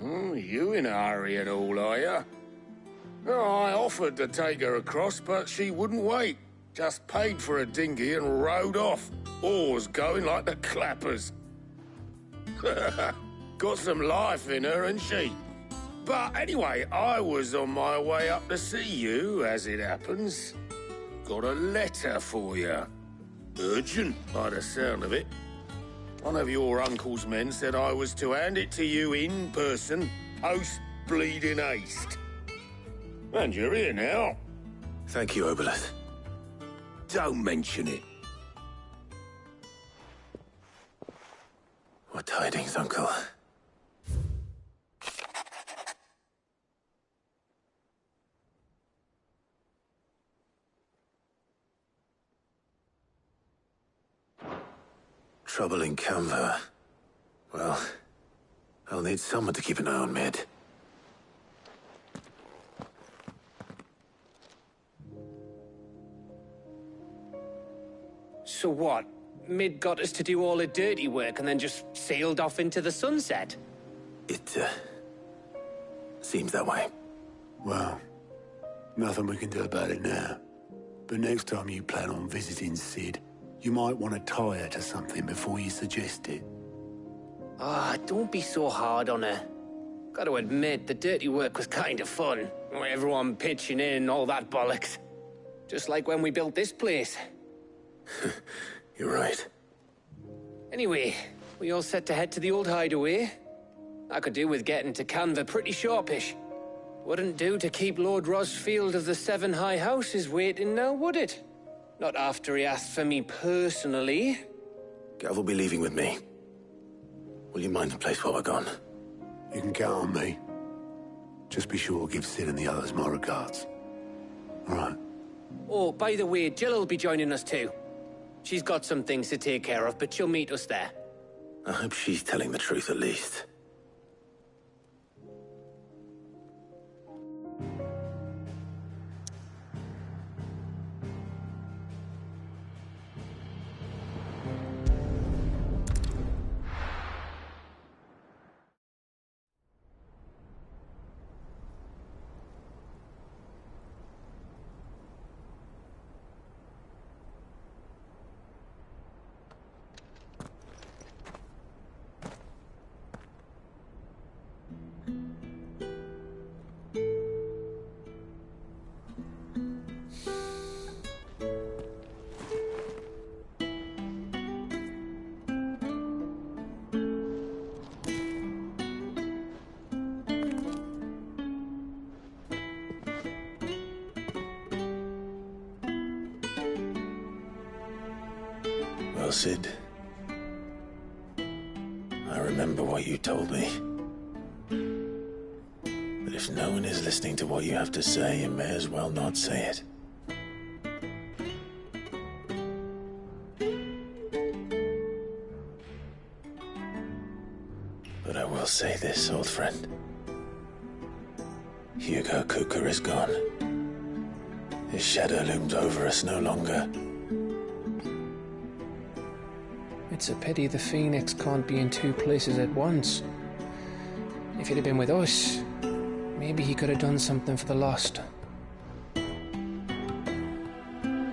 You in a hurry at all, are you? No, I offered to take her across, but she wouldn't wait. Just paid for a dinghy and rowed off. Oars going like the clappers. Got some life in her, ain't she? But anyway, I was on my way up to see you, as it happens. Got a letter for you. Urgent, by the sound of it. One of your uncle's men said I was to hand it to you in person, post-bleeding haste. And you're here now. Thank you, Obeleth. Don't mention it. What tidings, Uncle? Trouble in Canva. Well, I'll need someone to keep an eye on Mid. So what? Mid got us to do all the dirty work and then just sailed off into the sunset? It, seems that way. Well, nothing we can do about it now. But next time you plan on visiting Sid, you might want to tie her to something before you suggest it. Ah, don't be so hard on her. Got to admit, the dirty work was kind of fun. Everyone pitching in, all that bollocks. Just like when we built this place. You're right. Anyway, we all set to head to the old hideaway. I could do with getting to Canva pretty sharpish. Wouldn't do to keep Lord Rosfield of the Seven High Houses waiting now, would it? Not after he asked for me personally. Gav will be leaving with me. Will you mind the place while we're gone? You can count on me. Just be sure to give Sid and the others my regards. All right. Oh, by the way, Jill will be joining us too. She's got some things to take care of, but she'll meet us there. I hope she's telling the truth at least. Well, Sid, I remember what you told me. But if no one is listening to what you have to say, you may as well not say it. But I will say this, old friend. Hugo Cooker is gone. His shadow looms over us no longer. It's a pity the Phoenix can't be in two places at once. If he'd have been with us, maybe he could have done something for the Lost.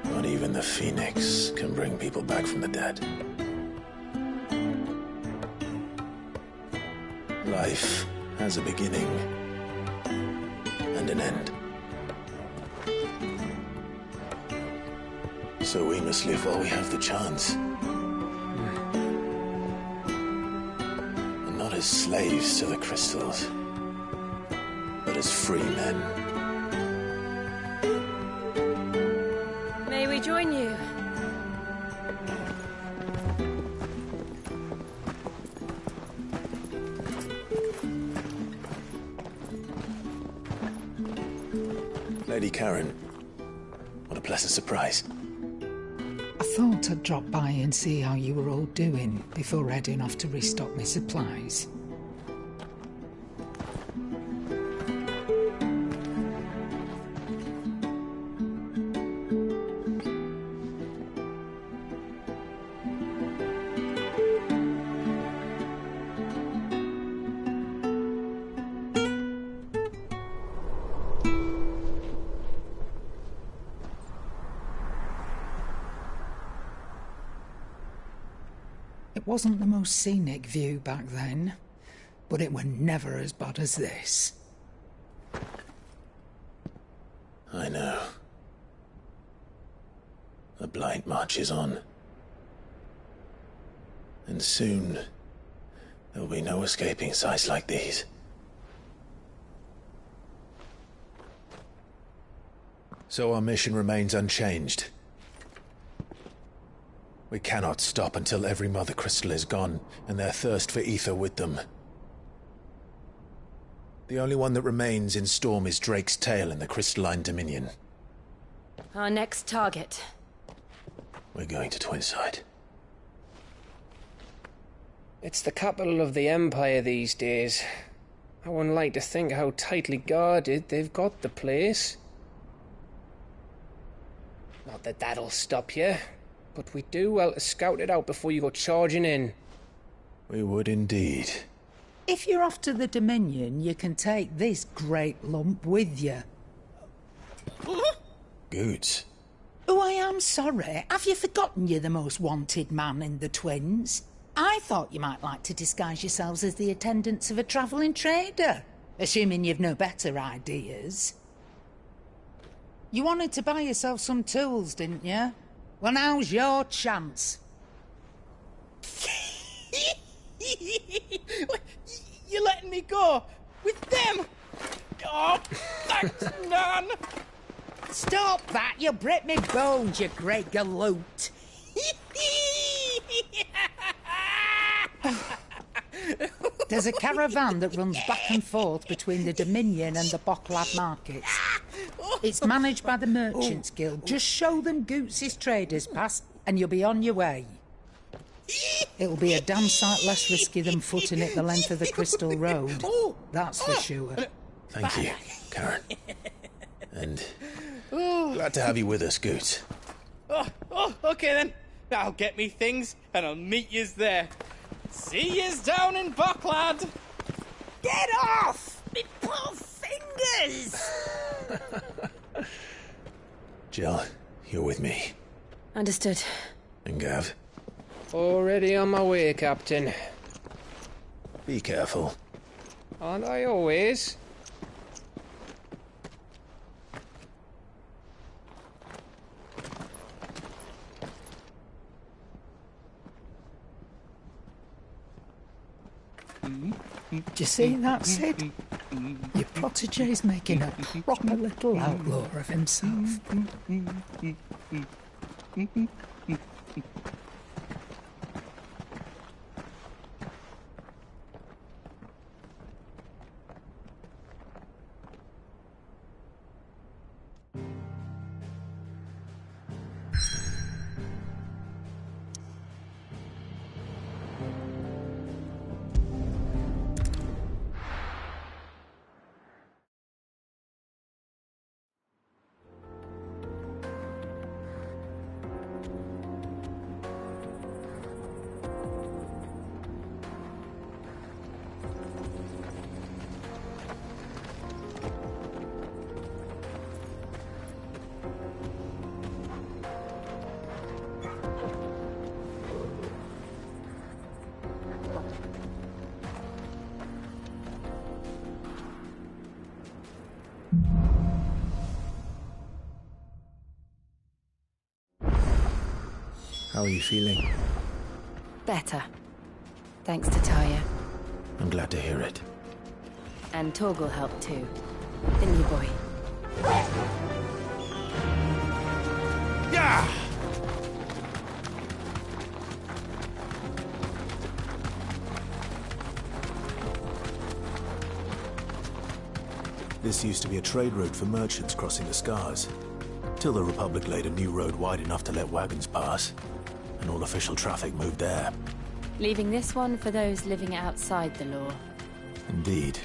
Not even the Phoenix can bring people back from the dead. Life has a beginning and an end. So we must live while we have the chance. And not as slaves to the crystals, but as free men. May we join you? Lady Karen, what a pleasant surprise. I thought I'd drop by and see how you were all doing before heading off to restock my supplies. It wasn't the most scenic view back then, but it were never as bad as this. I know. The Blight marches on. And soon, there'll be no escaping sights like these. So our mission remains unchanged. We cannot stop until every Mother Crystal is gone, and their thirst for ether with them. The only one that remains in Storm is Drake's tail in the Crystalline Dominion. Our next target. We're going to Twinside. It's the capital of the Empire these days. I wouldn't like to think how tightly guarded they've got the place. Not that that'll stop you. But we'd do well to scout it out before you go charging in. We would indeed. If you're off to the Dominion, you can take this great lump with you. Goods. Oh, I am sorry. Have you forgotten you're the most wanted man in the Twins? I thought you might like to disguise yourselves as the attendants of a travelling trader, assuming you've no better ideas. You wanted to buy yourself some tools, didn't you? Well, now's your chance. You're letting me go? With them? Oh, thanks, Nan! Stop that! You'll break me bones, you great galoot! There's a caravan that runs back and forth between the Dominion and the Bocklad markets. It's managed by the Merchants Guild. Just show them Goots' traders pass, and you'll be on your way. It'll be a damn sight less risky than footing it the length of the Crystal Road. That's for sure. Thank you, Karen. And glad to have you with us, Goots. Okay then. I'll get me things, and I'll meet yous there. See yous down in Bocklad. Get off! Me poor fingers! Jill, you're with me. Understood. And Gav? Already on my way, Captain. Be careful. Aren't I always? Do you see that, Sid? Your protégé's making a proper little outlaw of himself. How are you feeling? Better. Thanks to Taya. I'm glad to hear it. And Torgal helped too. Didn't you, boy? Yeah! This used to be a trade route for merchants crossing the Scars, till the Republic laid a new road wide enough to let wagons pass, and all official traffic moved there. Leaving this one for those living outside the law. Indeed.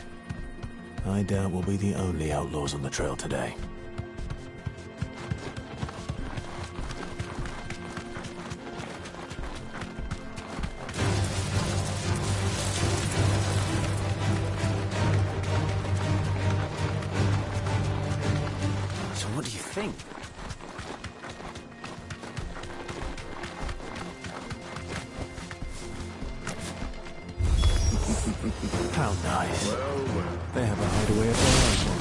I doubt we'll be the only outlaws on the trail today. So what do you think? How nice. They have a hideaway of their own.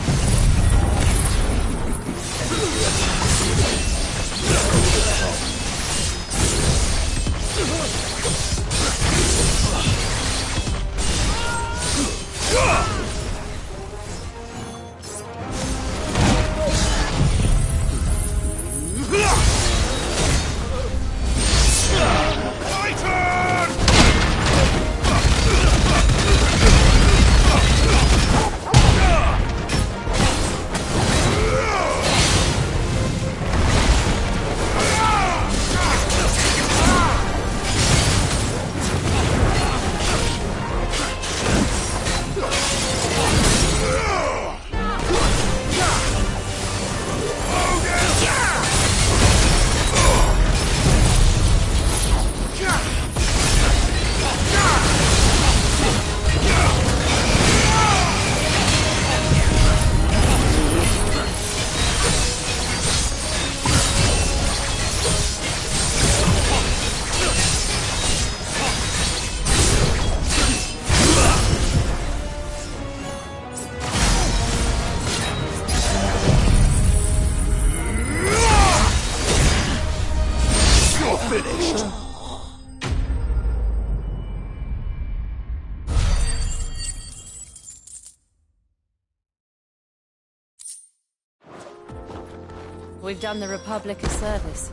We've done the Republic a service.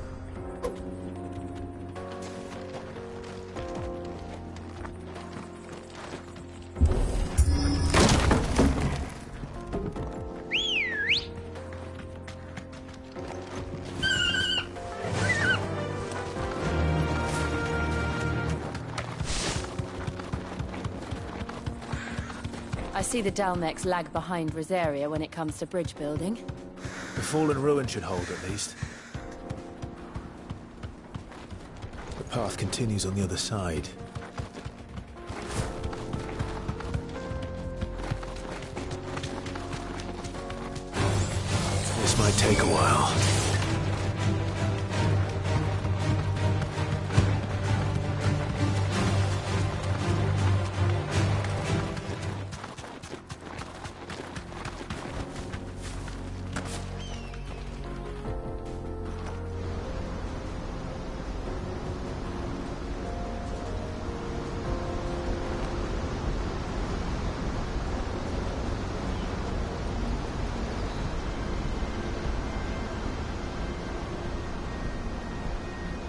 I see the Dalmex lag behind Rosaria when it comes to bridge building. The fallen ruin should hold, at least. The path continues on the other side. This might take a while.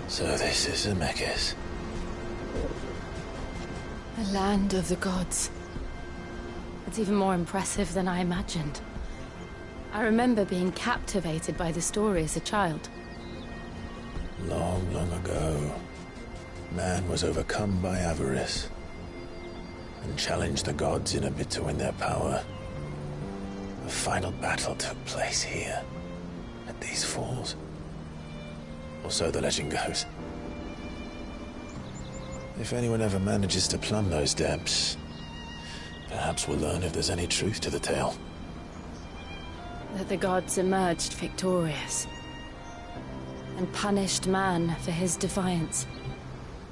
So this is Zemeckis. The land of the gods. It's even more impressive than I imagined. I remember being captivated by the story as a child. Long, long ago, man was overcome by avarice and challenged the gods in a bid to win their power. The final battle took place here, at these falls. Or so the legend goes. If anyone ever manages to plumb those depths, perhaps we'll learn if there's any truth to the tale. That the gods emerged victorious and punished man for his defiance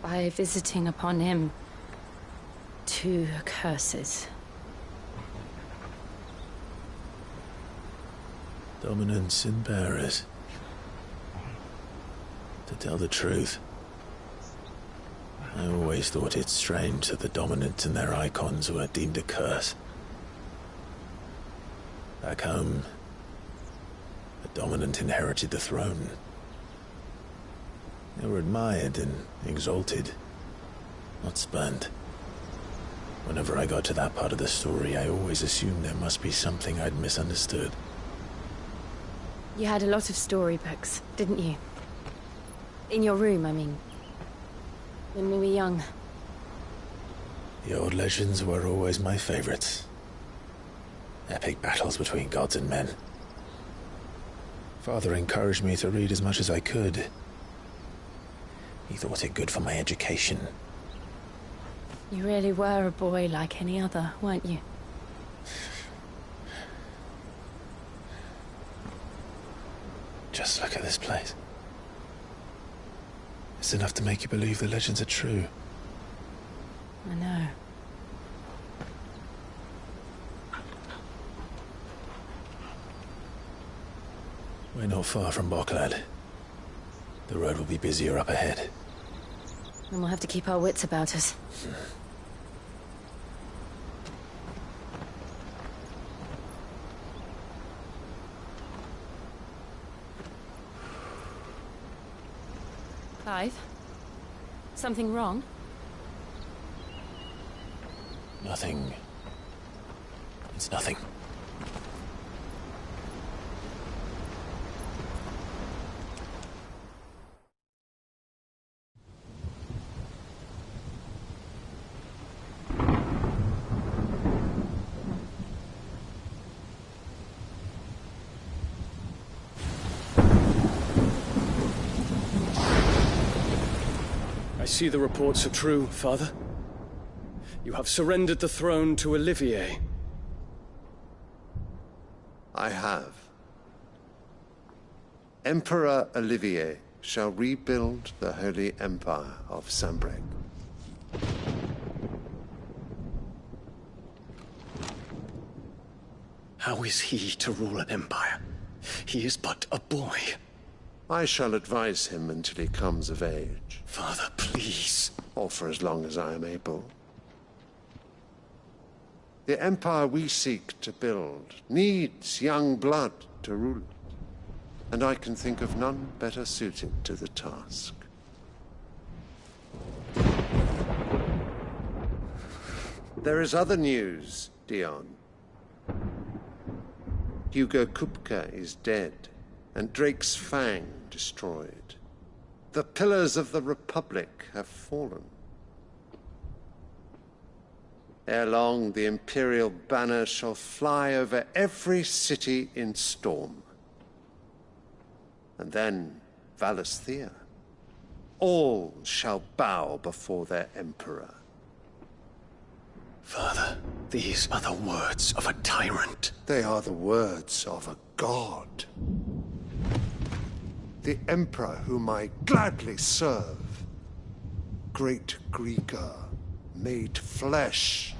by visiting upon him 2 curses. Dominance in Paris. To tell the truth, I always thought it strange that the dominant and their icons were deemed a curse. Back home, the dominant inherited the throne. They were admired and exalted, not spurned. Whenever I got to that part of the story, I always assumed there must be something I'd misunderstood. You had a lot of storybooks, didn't you? In your room, I mean. When we were young. The old legends were always my favorites. Epic battles between gods and men. Father encouraged me to read as much as I could. He thought it good for my education. You really were a boy like any other, weren't you? Just look at this place. It's enough to make you believe the legends are true. I know. We're not far from Boklad. The road will be busier up ahead. And we'll have to keep our wits about us. Clive? Something wrong? Nothing. It's nothing. I see the reports are true, Father. You have surrendered the throne to Olivier. I have. Emperor Olivier shall rebuild the Holy Empire of Sanbreque. How is he to rule an empire? He is but a boy. I shall advise him until he comes of age. Father, please. Or for as long as I am able. The empire we seek to build needs young blood to rule it, and I can think of none better suited to the task. There is other news, Dion. Hugo Kupka is dead, and Drake's Fang destroyed. The pillars of the Republic have fallen. Ere long, the Imperial banner shall fly over every city in Storm. And then, Valisthea. All shall bow before their Emperor. Father, these are the words of a tyrant. They are the words of a god. The Emperor whom I gladly serve. Great Greeker, made flesh.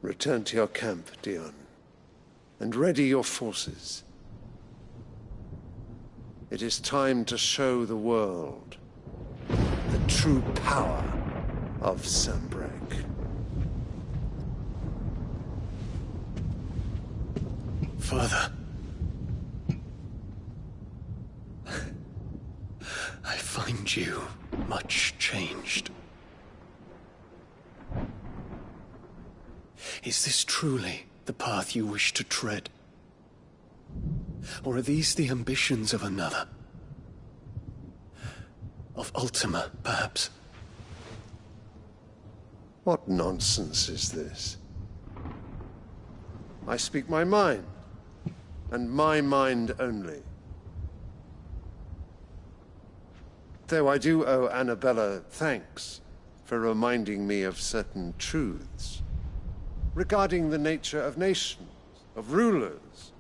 Return to your camp, Dion, and ready your forces. It is time to show the world the true power of Sanbreque. Father. I find you much changed. Is this truly the path you wish to tread? Or are these the ambitions of another? Of Ultima, perhaps? What nonsense is this? I speak my mind, and my mind only. Though I do owe Annabella thanks for reminding me of certain truths regarding the nature of nations, of rulers,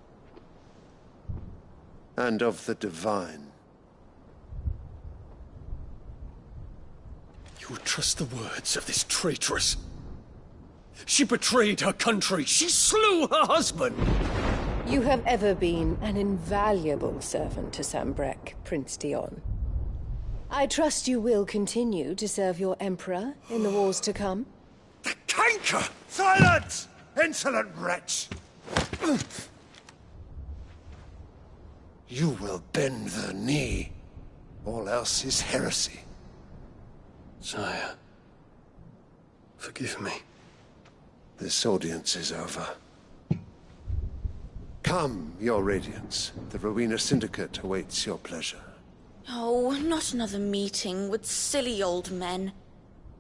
and of the divine. You trust the words of this traitress? She betrayed her country. She slew her husband. You have ever been an invaluable servant to Sambrek, Prince Dion. I trust you will continue to serve your Emperor in the wars to come. The canker! Silence! Insolent wretch! You will bend the knee. All else is heresy. Sire, forgive me. This audience is over. Come, your Radiance. The Rowena Syndicate awaits your pleasure. Oh, not another meeting with silly old men.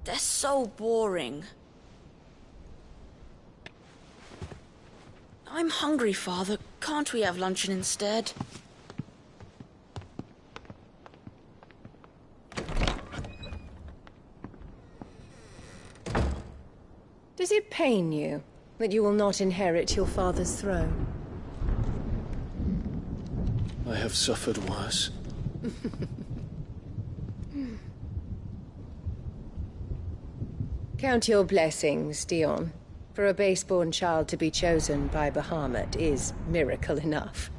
They're so boring. I'm hungry, Father. Can't we have luncheon instead? Does it pain you that you will not inherit your father's throne? I have suffered worse. Count your blessings, Dion. For a base-born child to be chosen by Bahamut is miracle enough.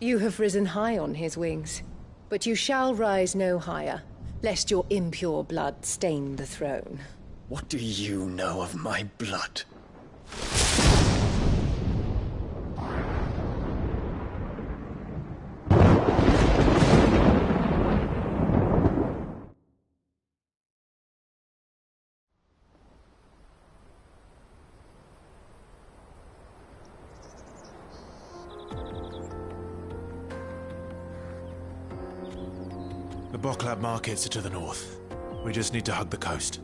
You have risen high on his wings, but you shall rise no higher, lest your impure blood stain the throne. What do you know of my blood? The Boklab markets are to the north. We just need to hug the coast.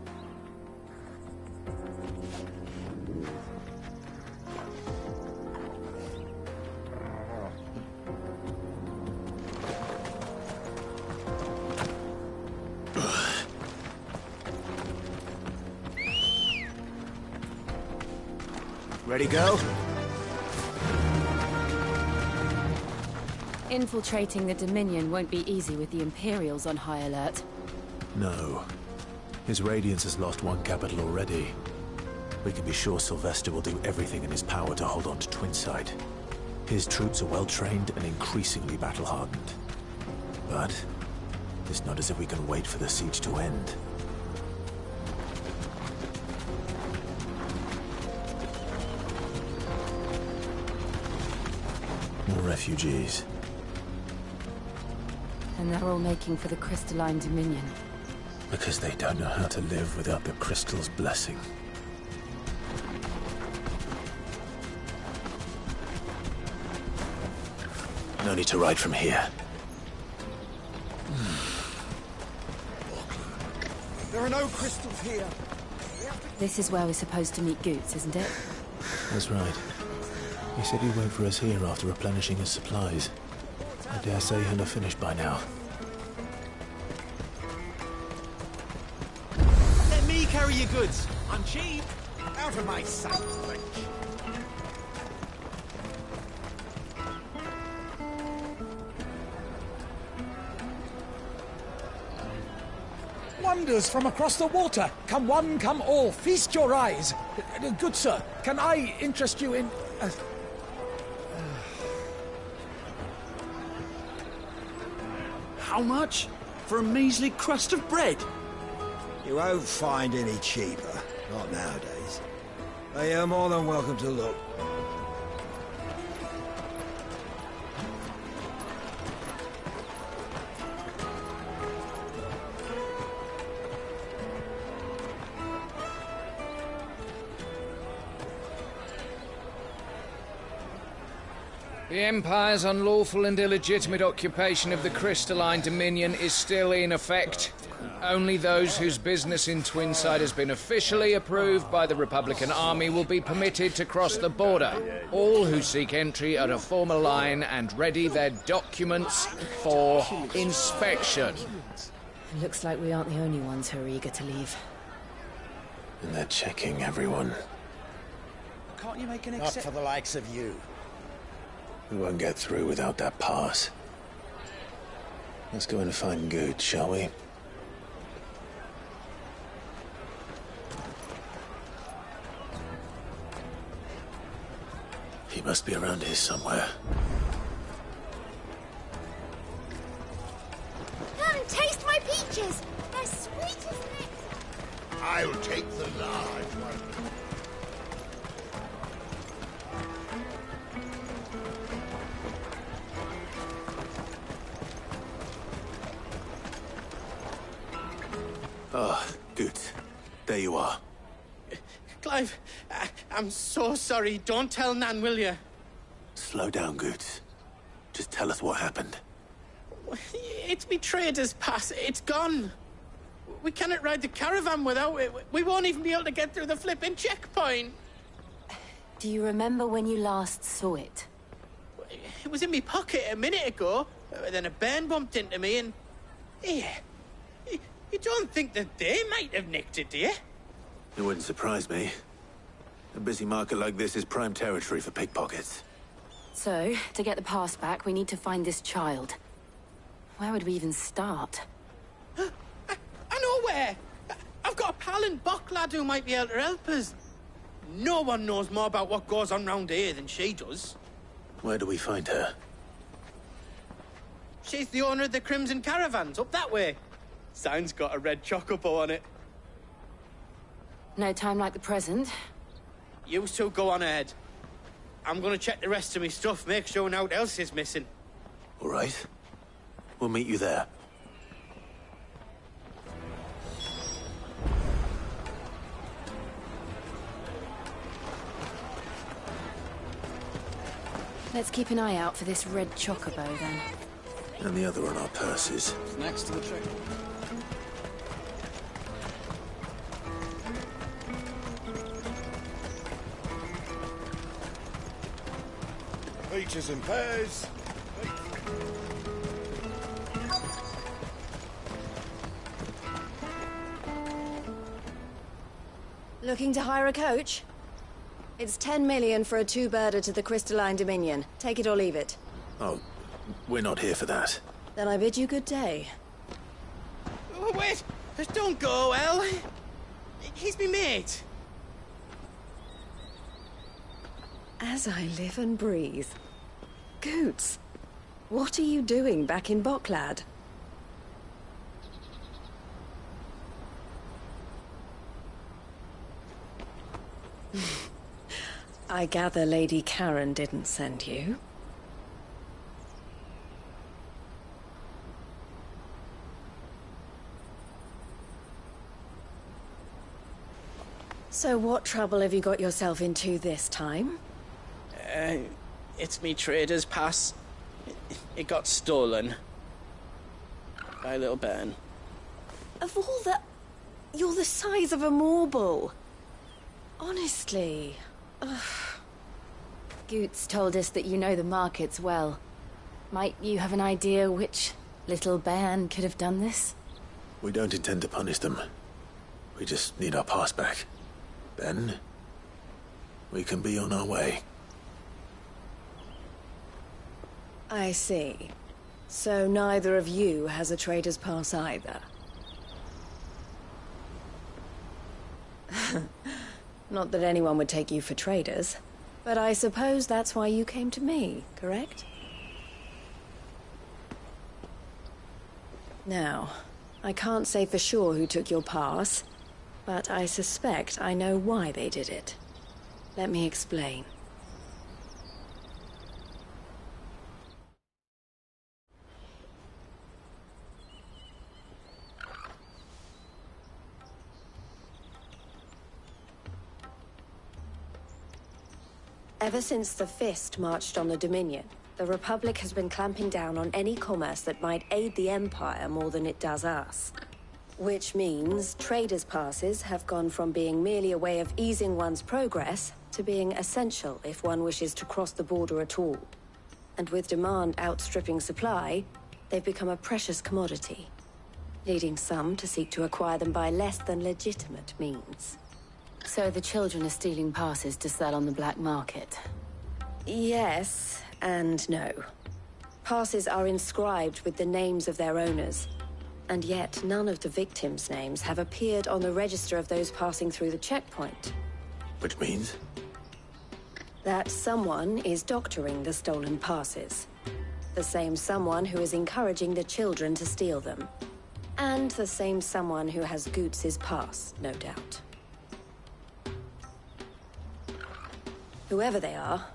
Ready, go? Infiltrating the Dominion won't be easy with the Imperials on high alert. No. His Radiance has lost one capital already. We can be sure Sylvester will do everything in his power to hold on to Twinside. His troops are well-trained and increasingly battle-hardened. But it's not as if we can wait for the siege to end. More refugees. And they're all making for the Crystalline Dominion. Because they don't know how to live without the Crystal's blessing. No need to ride from here. There are no crystals here. This is where we're supposed to meet Goots, isn't it? That's right. He said he'd wait for us here after replenishing his supplies. I dare say he'll have finished by now. Let me carry your goods. I'm cheap. Out of my sight, French. Wonders from across the water. Come one, come all. Feast your eyes. Good sir, can I interest you in... How much? For a measly crust of bread? You won't find any cheaper. Not nowadays. But you're more than welcome to look. The Empire's unlawful and illegitimate occupation of the Crystalline Dominion is still in effect. Only those whose business in Twinside has been officially approved by the Republican Army will be permitted to cross the border. All who seek entry are to form a line and ready their documents for inspection. It looks like we aren't the only ones who are eager to leave. And they're checking everyone. Can't you make an exception? Not for the likes of you. We won't get through without that pass. Let's go and find Good, shall we? He must be around here somewhere. Come and taste my peaches. They're sweet as nectar. I'll take the large one. Ah, Good. There you are. Clive, I'm so sorry. Don't tell Nan, will you? Slow down, Good. Just tell us what happened. It's me trader's pass. It's gone. We cannot ride the caravan without it. We won't even be able to get through the flipping checkpoint. Do you remember when you last saw it? It was in my pocket a minute ago. Then a bairn bumped into me and... Yeah. You don't think that they might have nicked it, do you? It wouldn't surprise me. A busy market like this is prime territory for pickpockets. So, to get the pass back, we need to find this child. Where would we even start? I know where! I've got a pal in Bocklad who might be able to help us. No one knows more about what goes on round here than she does. Where do we find her? She's the owner of the Crimson Caravans, up that way. Sign's got a red chocobo on it. No time like the present. You two go on ahead. I'm gonna check the rest of my stuff, make sure nothing else is missing. All right. We'll meet you there. Let's keep an eye out for this red chocobo, then. And the other on our purses. It's next to the trick. Peaches and pears. Looking to hire a coach? It's 10 million for a two-birder to the Crystalline Dominion. Take it or leave it. Oh, we're not here for that. Then I bid you good day. Oh, wait! Don't go, El. He's me mate. As I live and breathe. Goots, what are you doing back in Bocklad? I gather Lady Karen didn't send you. So what trouble have you got yourself into this time? It's me trader's pass. It got stolen. By a little bairn. Of all the... You're the size of a marble. Honestly. Ugh. Goots told us that you know the markets well. Might you have an idea which little bairn could have done this? We don't intend to punish them. We just need our pass back. Then, we can be on our way. I see. So neither of you has a trader's pass either. Not that anyone would take you for traders, but I suppose that's why you came to me, correct? Now, I can't say for sure who took your pass, but I suspect I know why they did it. Let me explain. Ever since the Fist marched on the Dominion, the Republic has been clamping down on any commerce that might aid the Empire more than it does us. Which means traders' passes have gone from being merely a way of easing one's progress to being essential if one wishes to cross the border at all. And with demand outstripping supply, they've become a precious commodity, leading some to seek to acquire them by less than legitimate means. So the children are stealing passes to sell on the black market? Yes and no. Passes are inscribed with the names of their owners, and yet none of the victims' names have appeared on the register of those passing through the checkpoint. Which means? That someone is doctoring the stolen passes. The same someone who is encouraging the children to steal them. And the same someone who has Goots's pass, no doubt. Whoever they are,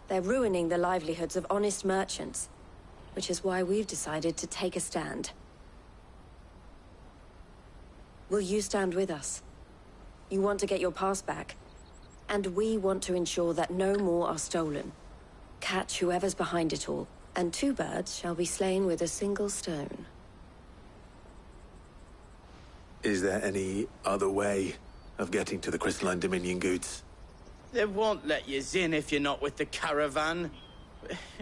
they're ruining the livelihoods of honest merchants, which is why we've decided to take a stand. Will you stand with us? You want to get your pass back, and we want to ensure that no more are stolen. Catch whoever's behind it all, and 2 birds shall be slain with a single stone. Is there any other way of getting to the Crystalline Dominion, Goots? They won't let you in if you're not with the caravan.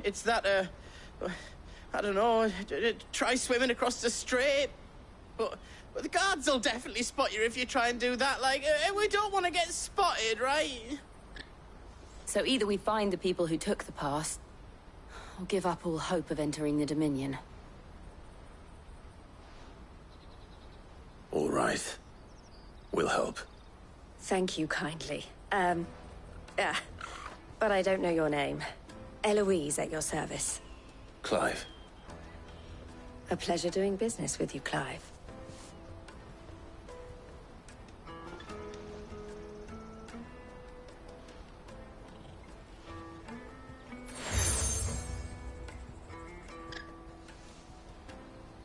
It's that, I don't know, try swimming across the strait. But the guards will definitely spot you if you try and do that. Like, we don't want to get spotted, right? So either we find the people who took the pass, or give up all hope of entering the Dominion. All right. We'll help. Thank you kindly. But I don't know your name. Eloise at your service. Clive. A pleasure doing business with you, Clive.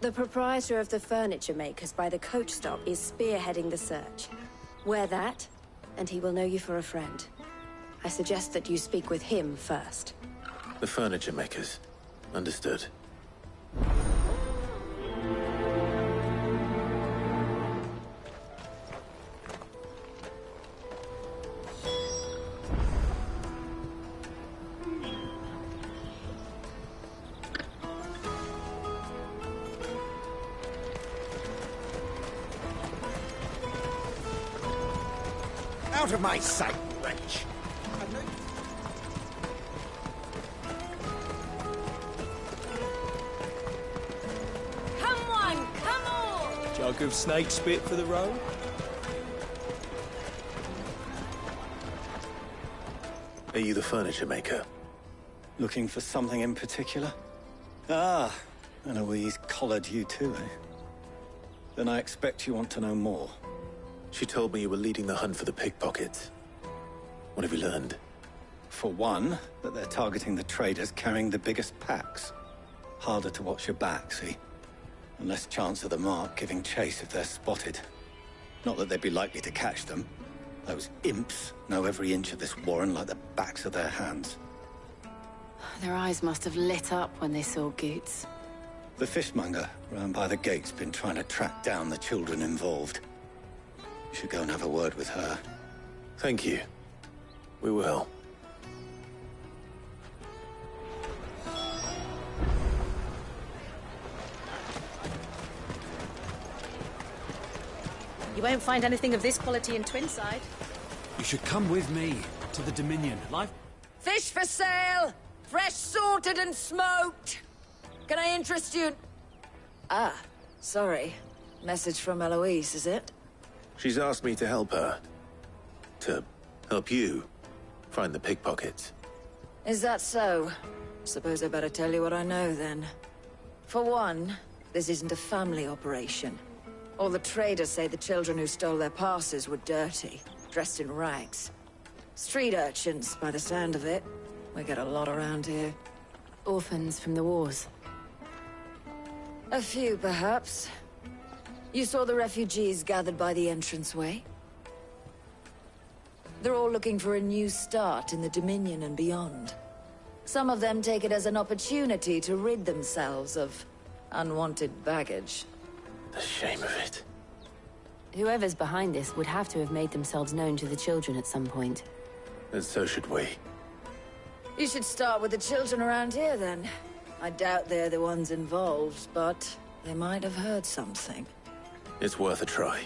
The proprietor of the furniture makers by the coach stop is spearheading the search. Wear that, and he will know you for a friend. I suggest that you speak with him first. The furniture makers. Understood. Out of my sight, wretch! Come on, come on! Jug of snake spit for the road? Are you the furniture maker? Looking for something in particular? Ah, Eloise collared you too, eh? Then I expect you want to know more. She told me you were leading the hunt for the pickpockets. What have you learned? For one, that they're targeting the traders carrying the biggest packs. Harder to watch your back, see? And less chance of the mark giving chase if they're spotted. Not that they'd be likely to catch them. Those imps know every inch of this warren like the backs of their hands. Their eyes must have lit up when they saw Goots. The fishmonger round by the gate's been trying to track down the children involved. You should go and have a word with her. Thank you. We will. You won't find anything of this quality in Twinside. You should come with me to the Dominion. Fish for sale! Fresh sorted and smoked! Can I interest you? Ah, sorry. Message from Eloise, is it? She's asked me to help her. To help you find the pickpockets. Is that so? Suppose I better tell you what I know, then. For one, this isn't a family operation. All the traders say the children who stole their passes were dirty, dressed in rags. Street urchins, by the sound of it. We get a lot around here. Orphans from the wars. A few, perhaps. You saw the refugees gathered by the entranceway? They're all looking for a new start in the Dominion and beyond. Some of them take it as an opportunity to rid themselves of unwanted baggage. The shame of it. Whoever's behind this would have to have made themselves known to the children at some point. And so should we. You should start with the children around here, then. I doubt they're the ones involved, but they might have heard something. It's worth a try.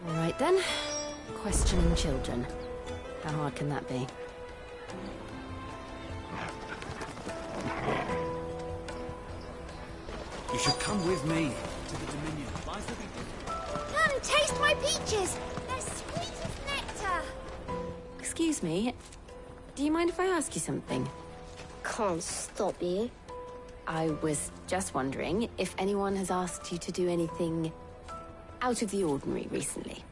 All right, then. Questioning children. How hard can that be? You should come with me to the Dominion. Come, taste my peaches! They're sweet as nectar! Excuse me, do you mind if I ask you something? Can't stop you. I was just wondering if anyone has asked you to do anything out of the ordinary recently.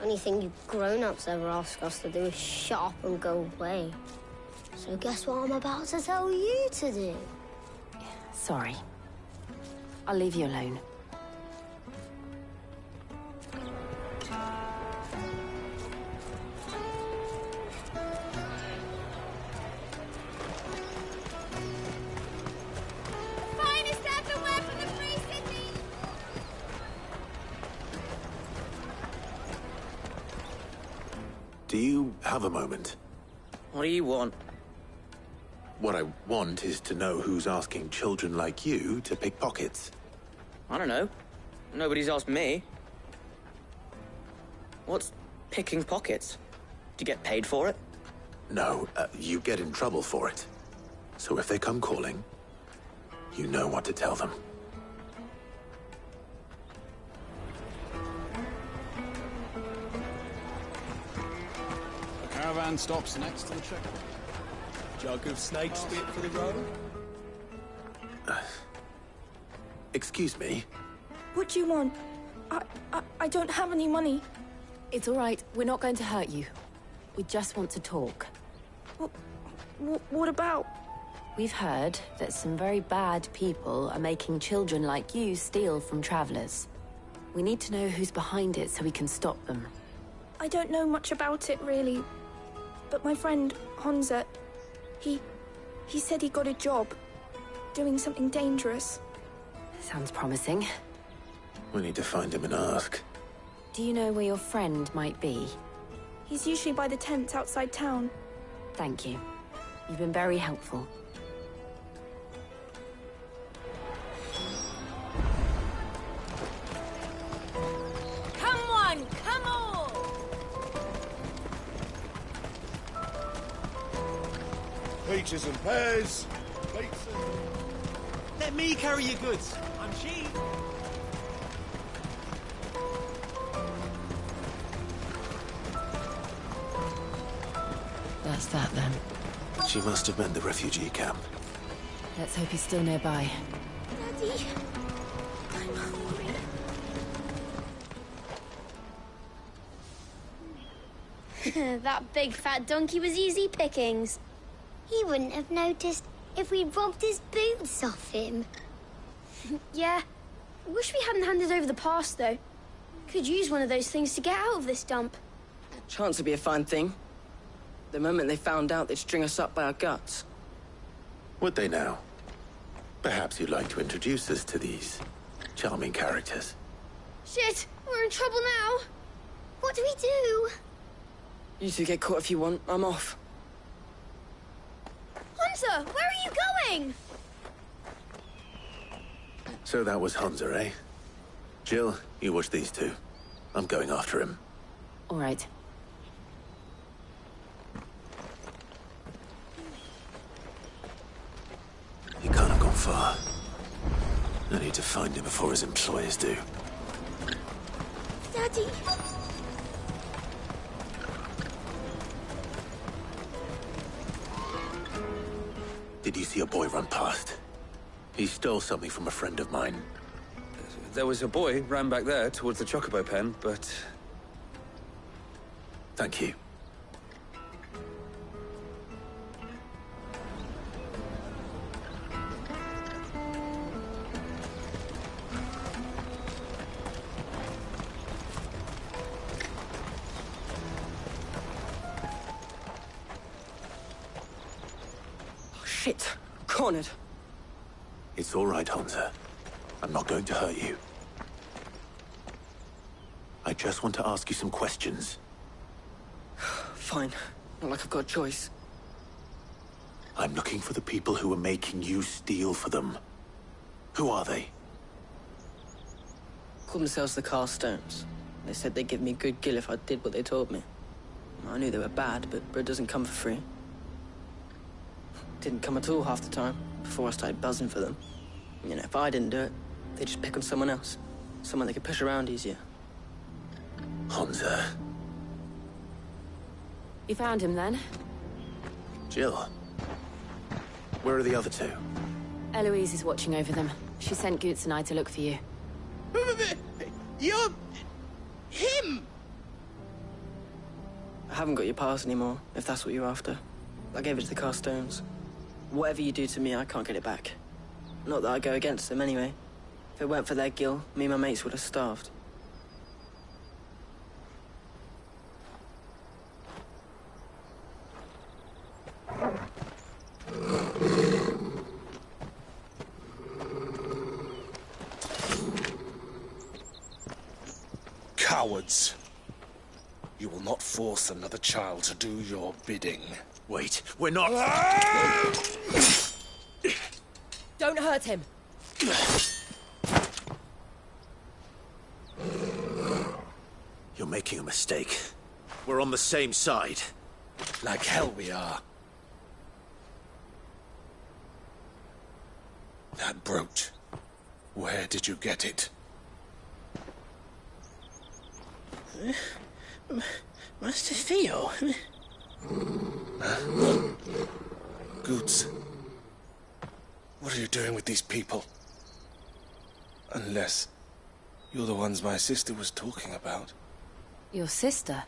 Anything you grown-ups ever ask us to do is shut up and go away. So guess what I'm about to tell you to do? Sorry. I'll leave you alone. Finest everywhere from the Free City! Do you have a moment? What do you want? What I want is to know who's asking children like you to pick pockets. I don't know. Nobody's asked me. What's picking pockets? Do you get paid for it? No, you get in trouble for it. So if they come calling, you know what to tell them. The caravan stops next to the checkpoint. Jug of snake spit for the road? Excuse me? What do you want? I don't have any money. It's all right. We're not going to hurt you. We just want to talk. What about? We've heard that some very bad people are making children like you steal from travelers. We need to know who's behind it so we can stop them. I don't know much about it, really. But my friend, Honza, he said he got a job. Doing something dangerous. Sounds promising. We need to find him and ask. Do you know where your friend might be? He's usually by the tents outside town. Thank you. You've been very helpful. Come on, come on! Peaches and pears. Pizza. Let me carry your goods. I'm cheap. That's that then. She must have meant the refugee camp. Let's hope he's still nearby. Daddy, I'm hungry. That big fat donkey was easy pickings. He wouldn't have noticed if we'd robbed his boots off him. Yeah. I wish we hadn't handed over the pass, though. Could use one of those things to get out of this dump. Chance would be a fine thing. The moment they found out, they'd string us up by our guts. Would they now? Perhaps you'd like to introduce us to these charming characters. Shit, we're in trouble now. What do we do? You two get caught if you want. I'm off. Hunter, where are you going? So that was Hunter, eh? Jill, you watch these two. I'm going after him. All right. He can't have gone far. I need to find him before his employers do. Daddy. Did you see a boy run past? He stole something from a friend of mine. There was a boy ran back there towards the chocobo pen, but... Thank you. Oh, shit. Cornered. It's all right, Hunter. I'm not going to hurt you. I just want to ask you some questions. Fine. Not like I've got a choice. I'm looking for the people who are making you steal for them. Who are they? Called themselves the Carstones. They said they'd give me a good gill if I did what they told me. I knew they were bad, but bread doesn't come for free. Didn't come at all half the time, before I started buzzing for them. You know, if I didn't do it, they'd just pick on someone else. Someone they could push around easier. Hansa. You found him then? Jill. Where are the other two? Eloise is watching over them. She sent Goots and I to look for you. You're... him! I haven't got your pass anymore, if that's what you're after. I gave it to the Carstones. Whatever you do to me, I can't get it back. Not that I go against them, anyway. If it weren't for their guild, me and my mates would have starved. Cowards. You will not force another child to do your bidding. Wait, we're not... Don't hurt him. You're making a mistake. We're on the same side. Like hell we are. That brooch. Where did you get it? Master Theo? Goots. What are you doing with these people? Unless you're the ones my sister was talking about. Your sister?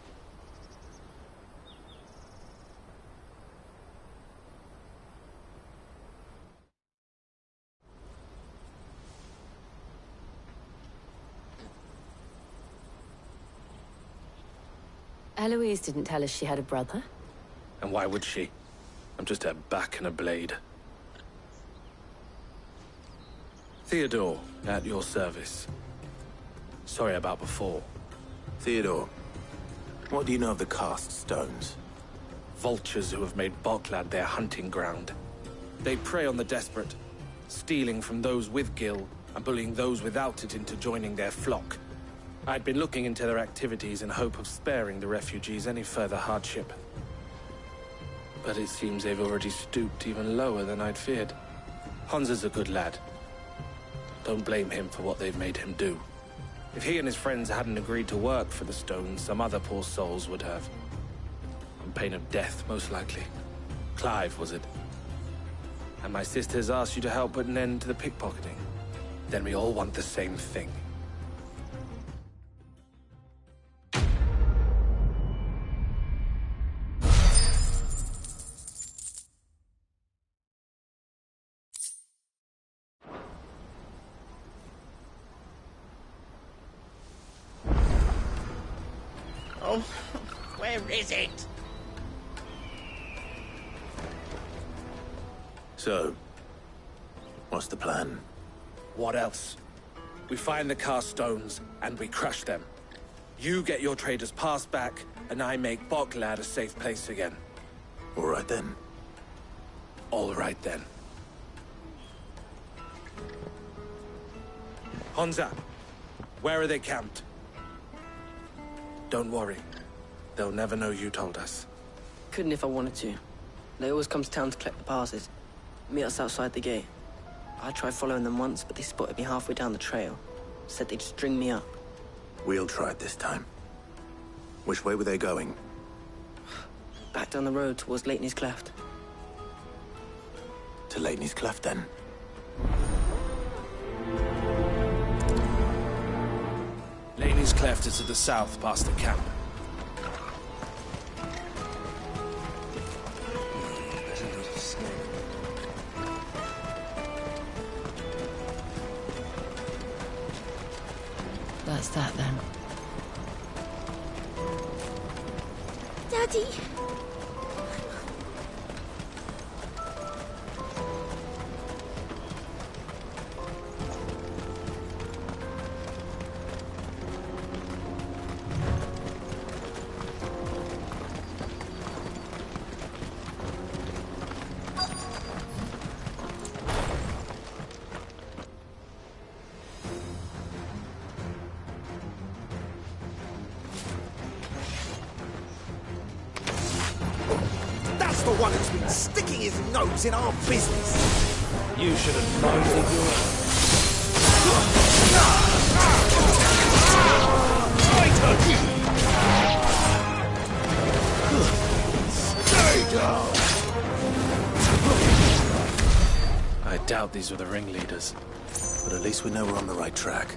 Eloise didn't tell us she had a brother. And why would she? I'm just her back and a blade. Theodore, at your service. Sorry about before. Theodore, what do you know of the cast stones? Vultures who have made Boklad their hunting ground. They prey on the desperate, stealing from those with Gil and bullying those without it into joining their flock. I'd been looking into their activities in hope of sparing the refugees any further hardship. But it seems they've already stooped even lower than I'd feared. Hansa's a good lad. Don't blame him for what they've made him do. If he and his friends hadn't agreed to work for the stones, some other poor souls would have. On pain of death, most likely. Clive, was it? And my sisters asked you to help put an end to the pickpocketing. Then we all want the same thing. Oh, where is it? So, what's the plan? What else? We find the cast stones, and we crush them. You get your trader's pass back, and I make Boklad a safe place again. All right then. All right then. Hansa, where are they camped? Don't worry. They'll never know you told us. Couldn't if I wanted to. They always come to town to collect the passes. Meet us outside the gate. I tried following them once, but they spotted me halfway down the trail. Said they'd string me up. We'll try it this time. Which way were they going? Back down the road towards Leitney's Cleft. To Leitney's Cleft, then. Leitney's Cleft is to the south, past the camp. That's that, then. Daddy! That's the one who's been sticking his nose in our business. You should have known the Stay down! I doubt these were the ringleaders. But at least we know we're on the right track.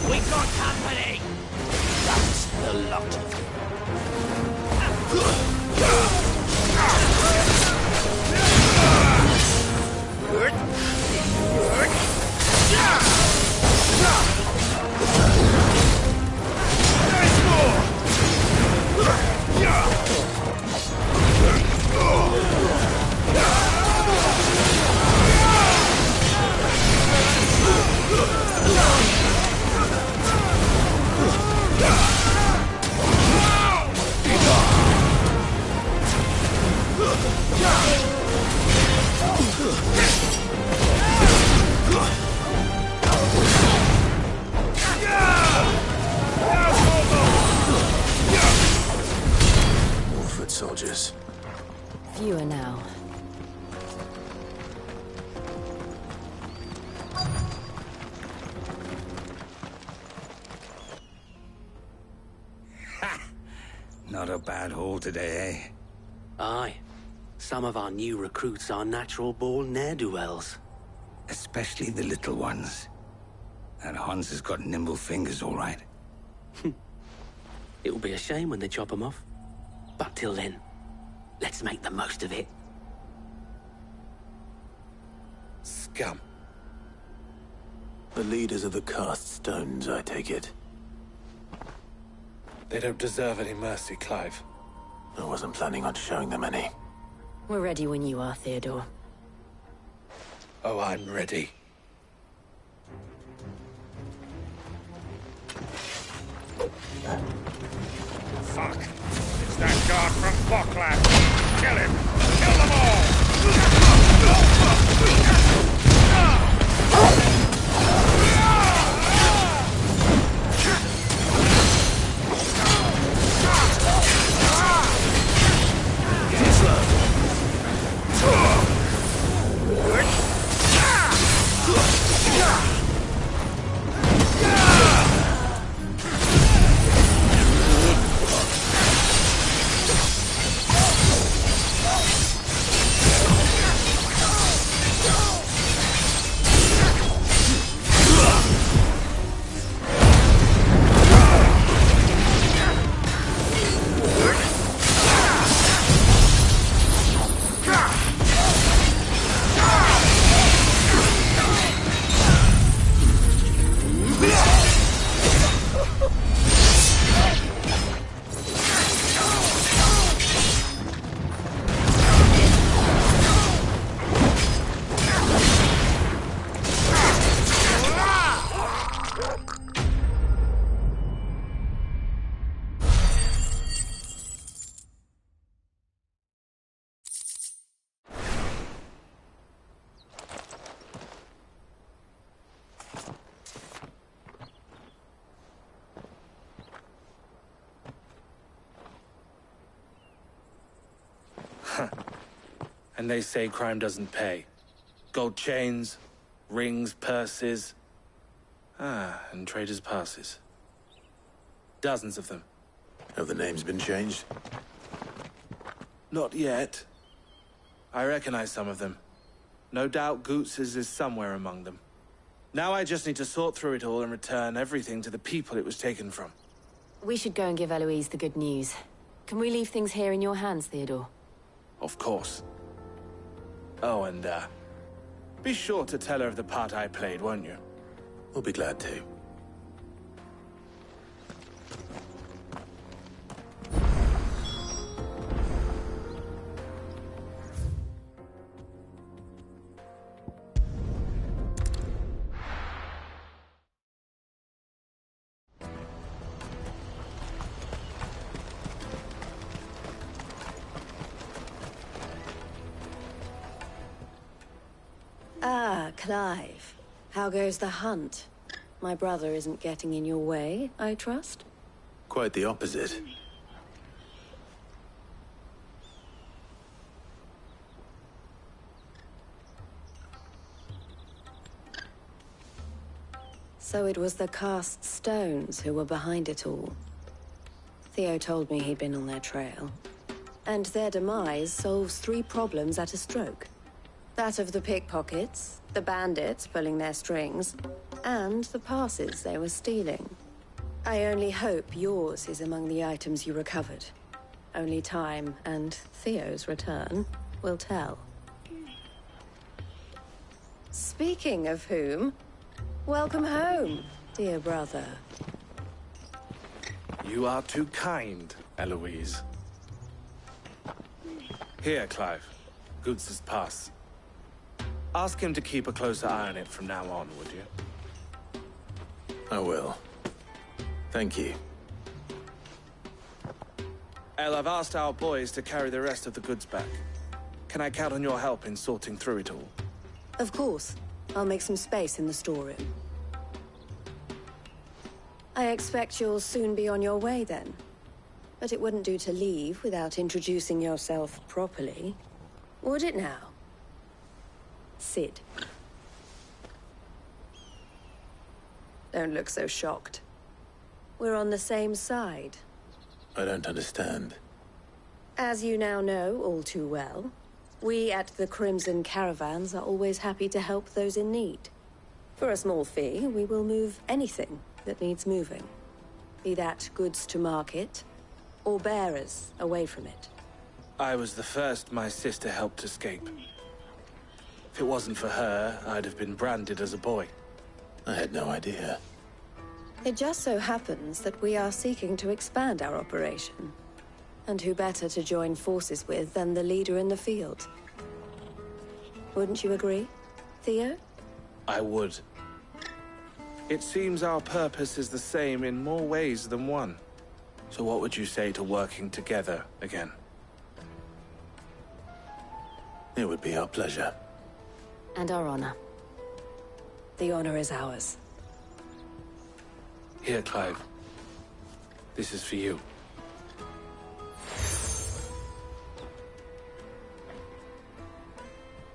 We got company! That's the lot of you. More foot soldiers. Fewer now. Not a bad haul today, eh? Aye. Some of our new recruits are natural-born ne'er-do-wells. Especially the little ones. That Hans has got nimble fingers, all right. It'll be a shame when they chop them off. But till then, let's make the most of it. Scum. The leaders of the cast stones, I take it. They don't deserve any mercy, Clive. I wasn't planning on showing them any. We're ready when you are, Theodore. Oh, I'm ready. Fuck! It's that guard from Bockland! Kill him! Kill them all! And they say crime doesn't pay. Gold chains, rings, purses. And traders' passes. Dozens of them. Have the names been changed? Not yet. I recognize some of them. No doubt Goots's is somewhere among them. Now I just need to sort through it all and return everything to the people it was taken from. We should go and give Eloise the good news. Can we leave things here in your hands, Theodore? Of course. Oh, and, be sure to tell her of the part I played, won't you? We'll be glad to. Clive, how goes the hunt? My brother isn't getting in your way, I trust? Quite the opposite. So it was the cast stones who were behind it all. Theo told me he'd been on their trail. And their demise solves 3 problems at a stroke. That of the pickpockets, the bandits pulling their strings, and the passes they were stealing. I only hope yours is among the items you recovered. Only time and Theo's return will tell. Speaking of whom, welcome home, dear brother. You are too kind, Eloise. Here, Clive. Goods' pass. Ask him to keep a closer eye on it from now on, would you? I will. Thank you. El, I've asked our boys to carry the rest of the goods back. Can I count on your help in sorting through it all? Of course. I'll make some space in the storeroom. I expect you'll soon be on your way then. But it wouldn't do to leave without introducing yourself properly. Would it now? Sid. Don't look so shocked. We're on the same side. I don't understand. As you now know all too well, we at the Crimson Caravans are always happy to help those in need. For a small fee, we will move anything that needs moving. Be that goods to market, or bearers away from it. I was the first my sister helped escape. If it wasn't for her, I'd have been branded as a boy. I had no idea. It just so happens that we are seeking to expand our operation. And who better to join forces with than the leader in the field? Wouldn't you agree, Theo? I would. It seems our purpose is the same in more ways than one. So what would you say to working together again? It would be our pleasure. And our honor. The honor is ours. Here, Clive. This is for you.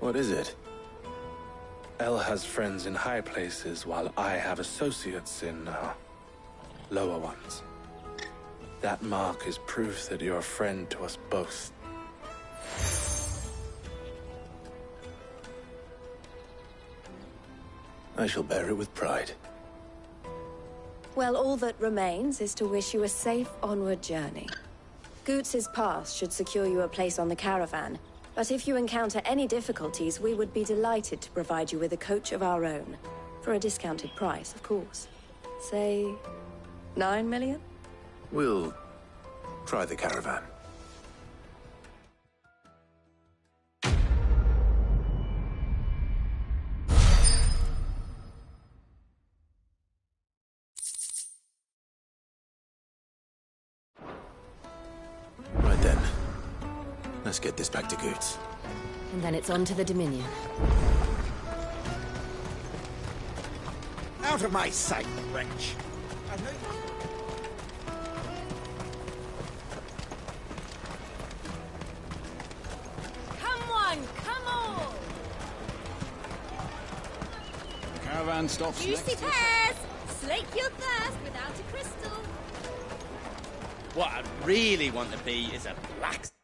What is it? El has friends in high places, while I have associates in, lower ones. That mark is proof that you're a friend to us both. I shall bear it with pride. Well, all that remains is to wish you a safe onward journey. Goots' pass should secure you a place on the caravan, but if you encounter any difficulties, we would be delighted to provide you with a coach of our own. For a discounted price, of course. Say, 9 million? We'll try the caravan. Right then. Let's get this back to Goots. And then it's on to the Dominion. Out of my sight, wretch! Come on, come on! Caravan stops Juicy next. pears! Slake your thirst without a crystal. What I really want to be is a blacksmith.